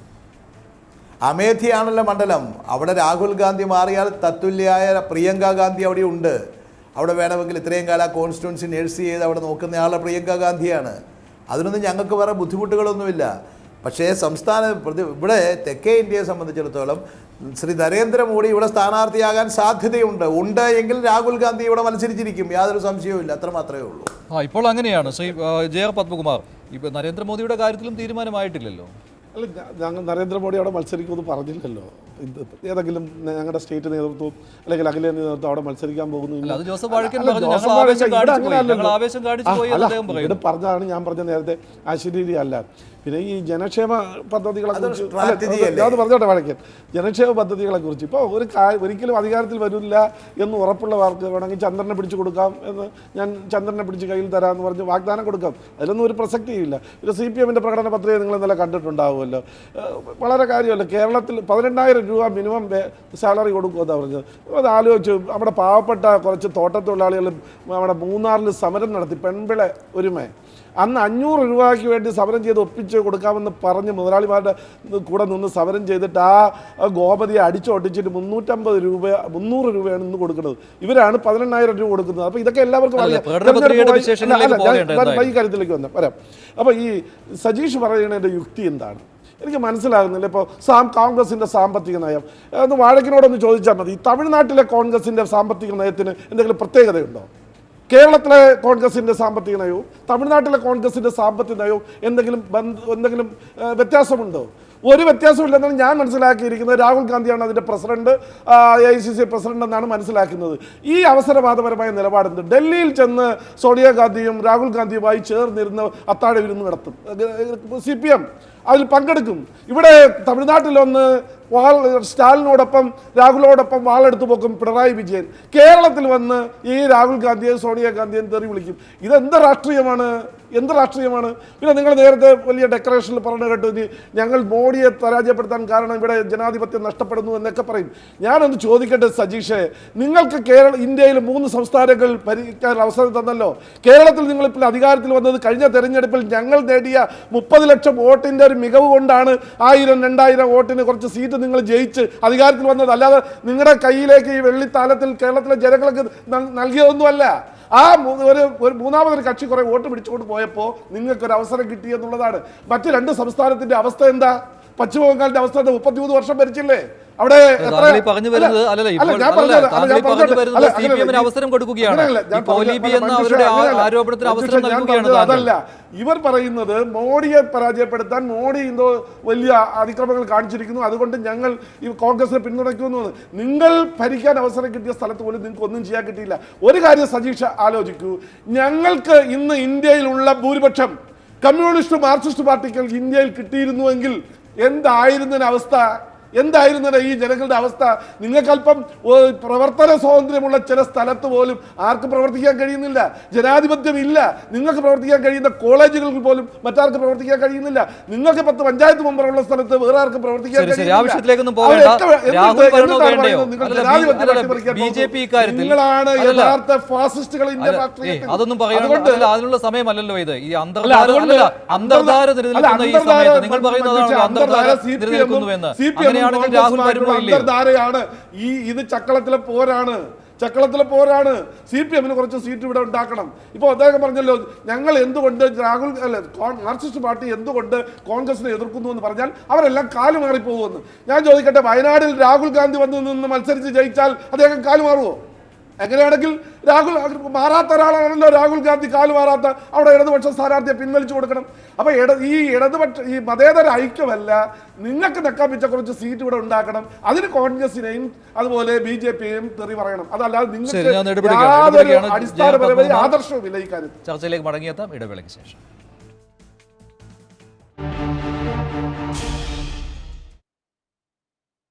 അമേഠിയാണല്ലോ മണ്ഡലം. അവിടെ രാഹുൽ ഗാന്ധി മാറിയാൽ തത്തുല്യായ പ്രിയങ്ക ഗാന്ധി അവിടെ ഉണ്ട്. അവിടെ വേണമെങ്കിൽ ഇത്രയും കാലം കോൺസ്റ്റിറ്റ്യുവൻസി നേഴ്സ് ചെയ്ത് അവിടെ നോക്കുന്നയാളെ പ്രിയങ്ക ഗാന്ധിയാണ്. അതിനൊന്നും ഞങ്ങൾക്ക് വേറെ ബുദ്ധിമുട്ടുകളൊന്നുമില്ല. പക്ഷേ ഇവിടെ തെക്കേ ഇന്ത്യയെ സംബന്ധിച്ചിടത്തോളം ശ്രീ നരേന്ദ്രമോദി ഇവിടെ സ്ഥാനാർത്ഥിയാകാൻ സാധ്യതയുണ്ട്. എങ്കിൽ രാഹുൽ ഗാന്ധി ഇവിടെ മത്സരിച്ചിരിക്കും, യാതൊരു സംശയവും അത്ര മാത്രമേ ഉള്ളൂ. ഇപ്പോൾ അങ്ങനെയാണ്. ശ്രീ JR പത്മകുമാർ, ഇപ്പോൾ നരേന്ദ്രമോദിയുടെ കാര്യത്തിലും തീരുമാനമായിട്ടില്ലല്ലോ. അല്ല, ഞങ്ങൾ നരേന്ദ്രമോദി അവിടെ മത്സരിക്കുമെന്ന് പറഞ്ഞില്ലല്ലോ. ഏതെങ്കിലും ഞങ്ങളുടെ സ്റ്റേറ്റ് നേതൃത്വം അല്ലെങ്കിൽ അഖില നേതൃത്വം അവിടെ മത്സരിക്കാൻ പോകുന്നു ഇവിടെ പറഞ്ഞതാണ്. ഞാൻ പറഞ്ഞ നേരത്തെ ആശുരീതി അല്ല. പിന്നെ ഈ ജനക്ഷേമ പദ്ധതികളെ കുറിച്ച് അത് പറഞ്ഞോട്ടെ വഴക്കൻ. ജനക്ഷേമ പദ്ധതികളെ കുറിച്ച് ഇപ്പോൾ ഒരിക്കലും അധികാരത്തിൽ വരില്ല എന്ന് ഉറപ്പുള്ളവർക്ക് വേണമെങ്കിൽ ചന്ദ്രനെ പിടിച്ചു കൊടുക്കാം എന്ന്, ഞാൻ ചന്ദ്രനെ പിടിച്ച് കയ്യിൽ തരാമെന്ന് പറഞ്ഞ് വാഗ്ദാനം കൊടുക്കാം. അതിലൊന്നും ഒരു പ്രസക്തിയില്ല. ഒരു CPMൻ്റെ പ്രകടന പത്രിക നിങ്ങൾ ഇന്നലെ കണ്ടിട്ടുണ്ടാവുമല്ലോ. വളരെ കാര്യമല്ല. കേരളത്തിൽ 12,000 രൂപ മിനിമം സാലറി കൊടുക്കുമെന്നാണ് പറഞ്ഞത്. അത് ആലോചിച്ചു. നമ്മുടെ പാവപ്പെട്ട കുറച്ച് തോട്ടത്തൊഴിലാളികൾ നമ്മുടെ മൂന്നാറിൽ സമരം നടത്തി, പെൺപിള ഒരുമ. അന്ന് 500 രൂപയ്ക്ക് വേണ്ടി സമരം ചെയ്ത് ഒപ്പിച്ച് കൊടുക്കാമെന്ന് പറഞ്ഞ് മുതലാളിമാരുടെ കൂടെ നിന്ന് സമരം ചെയ്തിട്ട് ആ ഗോപതിയെ അടിച്ചൊട്ടിച്ചിട്ട് 300 രൂപയാണ് ഇന്ന് കൊടുക്കുന്നത്. ഇവരാണ് 18,000 രൂപ കൊടുക്കുന്നത്. അപ്പോൾ ഇതൊക്കെ എല്ലാവർക്കും ഈ കാര്യത്തിലേക്ക് വരാം. അപ്പോൾ ഈ സജീഷ് പറയുന്നതിൻ്റെ യുക്തി എന്താണ് എനിക്ക് മനസ്സിലാകുന്നില്ല. ഇപ്പോൾ കോൺഗ്രസിൻ്റെ സാമ്പത്തിക നയം ഒന്ന് വാഴക്കിനോടൊന്ന് ചോദിച്ചാൽ മതി. തമിഴ്നാട്ടിലെ കോൺഗ്രസിൻ്റെ സാമ്പത്തിക നയത്തിന് എന്തെങ്കിലും പ്രത്യേകതയുണ്ടോ? കേരളത്തിലെ കോൺഗ്രസിൻ്റെ സാമ്പത്തിക നയവും തമിഴ്നാട്ടിലെ കോൺഗ്രസിൻ്റെ സാമ്പത്തിക നയവും എന്തെങ്കിലും വ്യത്യാസമുണ്ടോ? ഒരു വ്യത്യാസമില്ലെന്നാണ് ഞാൻ മനസ്സിലാക്കിയിരിക്കുന്നത്. രാഹുൽ ഗാന്ധിയാണ് അതിൻ്റെ പ്രസിഡന്റ്, AICC പ്രസിഡന്റ് എന്നാണ് മനസ്സിലാക്കുന്നത്. ഈ അവസരവാദപരമായ നിലപാടുണ്ട്. ഡൽഹിയിൽ ചെന്ന് സോണിയാഗാന്ധിയും രാഹുൽ ഗാന്ധിയുമായി ചേർന്നിരുന്ന് അത്താഴ വിരുന്ന് നടത്തും. CPM അതിൽ പങ്കെടുക്കും. ഇവിടെ തമിഴ്നാട്ടിലൊന്ന് സ്റ്റാലിനോടൊപ്പം രാഹുലോടൊപ്പം വാളെടുത്തു പോക്കും പിണറായി വിജയൻ. കേരളത്തിൽ വന്ന് ഈ രാഹുൽ ഗാന്ധിയെ സോണിയാഗാന്ധിയെ തെറി വിളിക്കും. ഇതെന്ത് രാഷ്ട്രീയമാണ്? എന്ത് രാഷ്ട്രീയമാണ്? പിന്നെ നിങ്ങൾ നേരത്തെ വലിയ ഡെക്കറേഷനിൽ പറഞ്ഞു കേട്ടു, ഇനി ഞങ്ങൾ മോഡിയെ പരാജയപ്പെടുത്താൻ കാരണം ഇവിടെ ജനാധിപത്യം നഷ്ടപ്പെടുന്നു എന്നൊക്കെ പറയും. ഞാനൊന്ന് ചോദിക്കട്ടെ സജീഷേ, നിങ്ങൾക്ക് ഇന്ത്യയിൽ 3 സംസ്ഥാനങ്ങൾ ഭരിക്കാൻ അവസരം തന്നല്ലോ. കേരളത്തിൽ നിങ്ങളിപ്പോൾ അധികാരത്തിൽ വന്നത് കഴിഞ്ഞ തെരഞ്ഞെടുപ്പിൽ ഞങ്ങൾ നേടിയ 30 ലക്ഷം വോട്ടിൻ്റെ ഒരു മികവ് കൊണ്ടാണ് 1000, 2000 വോട്ടിന് കുറച്ച് സീറ്റ് നിങ്ങൾ ജയിച്ച് അധികാരത്തിൽ വന്നത്. അല്ലാതെ നിങ്ങളുടെ കയ്യിലേക്ക് ഈ വെള്ളിത്താലത്തിൽ കേരളത്തിലെ ജനങ്ങൾക്ക് നൽകിയതൊന്നുമല്ല. ഒരു മൂന്നാമതൊരു കക്ഷി കുറെ വോട്ട് പിടിച്ചുകൊണ്ട് പോയപ്പോൾ നിങ്ങൾക്കൊരു അവസരം കിട്ടി എന്നുള്ളതാണ്. മറ്റ് 2 സംസ്ഥാനത്തിന്റെ അവസ്ഥ എന്താ? പശ്ചിമ ബംഗാളിന്റെ അവസ്ഥ 33 വർഷം ഭരിച്ചില്ലേ? അവിടെ അതല്ല, ഇവർ പറയുന്നത് മോഡിയെ പരാജയപ്പെടുത്താൻ മോഡി എന്തോ വലിയ അതിക്രമങ്ങൾ കാണിച്ചിരിക്കുന്നു, അതുകൊണ്ട് ഞങ്ങൾ ഈ കോൺഗ്രസിനെ പിന്തുണയ്ക്കുന്നു. നിങ്ങൾ ഭരിക്കാൻ അവസരം കിട്ടിയ സ്ഥലത്ത് പോലും നിങ്ങൾക്ക് ഒന്നും ചെയ്യാൻ കിട്ടിയില്ല. ഒരു കാര്യം സജീഷ ആലോചിക്കൂ, ഞങ്ങൾക്ക് ഇന്ന് ഇന്ത്യയിലുള്ള ഭൂരിപക്ഷം കമ്മ്യൂണിസ്റ്റ് മാർക്സിസ്റ്റ് പാർട്ടികൾ ഇന്ത്യയിൽ കിട്ടിയിരുന്നുവെങ്കിൽ എന്തായിരുന്ന അവസ്ഥ? എന്തായിരുന്നത് ഈ ജനങ്ങളുടെ അവസ്ഥ? നിങ്ങൾക്കല്പം പ്രവർത്തന സ്വാതന്ത്ര്യമുള്ള ചില സ്ഥലത്ത് പോലും ആർക്കും പ്രവർത്തിക്കാൻ കഴിയുന്നില്ല. ജനാധിപത്യം ഇല്ല. നിങ്ങൾക്ക് പ്രവർത്തിക്കാൻ കഴിയുന്ന കോളേജുകൾക്ക് പോലും മറ്റാർക്കും പ്രവർത്തിക്കാൻ കഴിയുന്നില്ല. നിങ്ങൾക്ക് 10 പഞ്ചായത്ത് മെമ്പറുള്ള സ്ഥലത്ത് വേറെ ആർക്കും പ്രവർത്തിക്കാൻ കഴിയുന്നില്ല. നിങ്ങളാണ് യഥാർത്ഥ ഫാസിസ്റ്റുകൾ ഇന്ത്യ രാഷ്ട്രീയത്തിൽ. അതൊന്നും അതിനുള്ള സമയമല്ലല്ലോ ഇത്. ഈ അന്തർധാര നിങ്ങൾ പറയുന്നത് അന്തർധാരയാണ്. ഇത് ചക്കളത്തിലെ പോരാണ്. CPM കുറച്ച് സീറ്റ് ഇവിടെ ഉണ്ടാക്കണം. ഇപ്പോൾ അദ്ദേഹം പറഞ്ഞല്ലോ, ഞങ്ങൾ എന്തുകൊണ്ട് മാർക്സിസ്റ്റ് പാർട്ടി എന്തുകൊണ്ട് കോൺഗ്രസിനെ എതിർക്കുന്നു എന്ന് പറഞ്ഞാൽ അവരെല്ലാം കാലുമാറിപ്പോകുമെന്ന്. ഞാൻ ചോദിക്കട്ടെ, വയനാടിൽ രാഹുൽ ഗാന്ധി വന്ന് നിന്ന് മത്സരിച്ച് ജയിച്ചാൽ അദ്ദേഹം കാലുമാറുമോ? എങ്ങനെയാണെങ്കിൽ മാറാത്ത ഒരാളാണല്ലോ രാഹുൽ ഗാന്ധി, കാലുമാറാത്ത. അവിടെ ഇടതുപക്ഷ സ്ഥാനാർത്ഥിയെ പിൻവലിച്ചു കൊടുക്കണം. അപ്പൊ ഈ മതേതര ഐക്യമല്ല, നിങ്ങൾക്ക് നെക്കാൻ വെച്ച കുറച്ച് സീറ്റ് ഇവിടെ ഉണ്ടാക്കണം. അതിന് കോൺഗ്രസിനെയും അതുപോലെ BJPയെയും തെറി പറയണം. അതല്ലാതെ നിങ്ങൾക്ക് യാതൊരു അടിസ്ഥാനപരമായ ആദർശവും ഇല്ല ഈ കാര്യത്തിൽ. ചർച്ചയിലേക്ക് മടങ്ങിയെത്താം ഇടവേളയ്ക്ക് ശേഷം.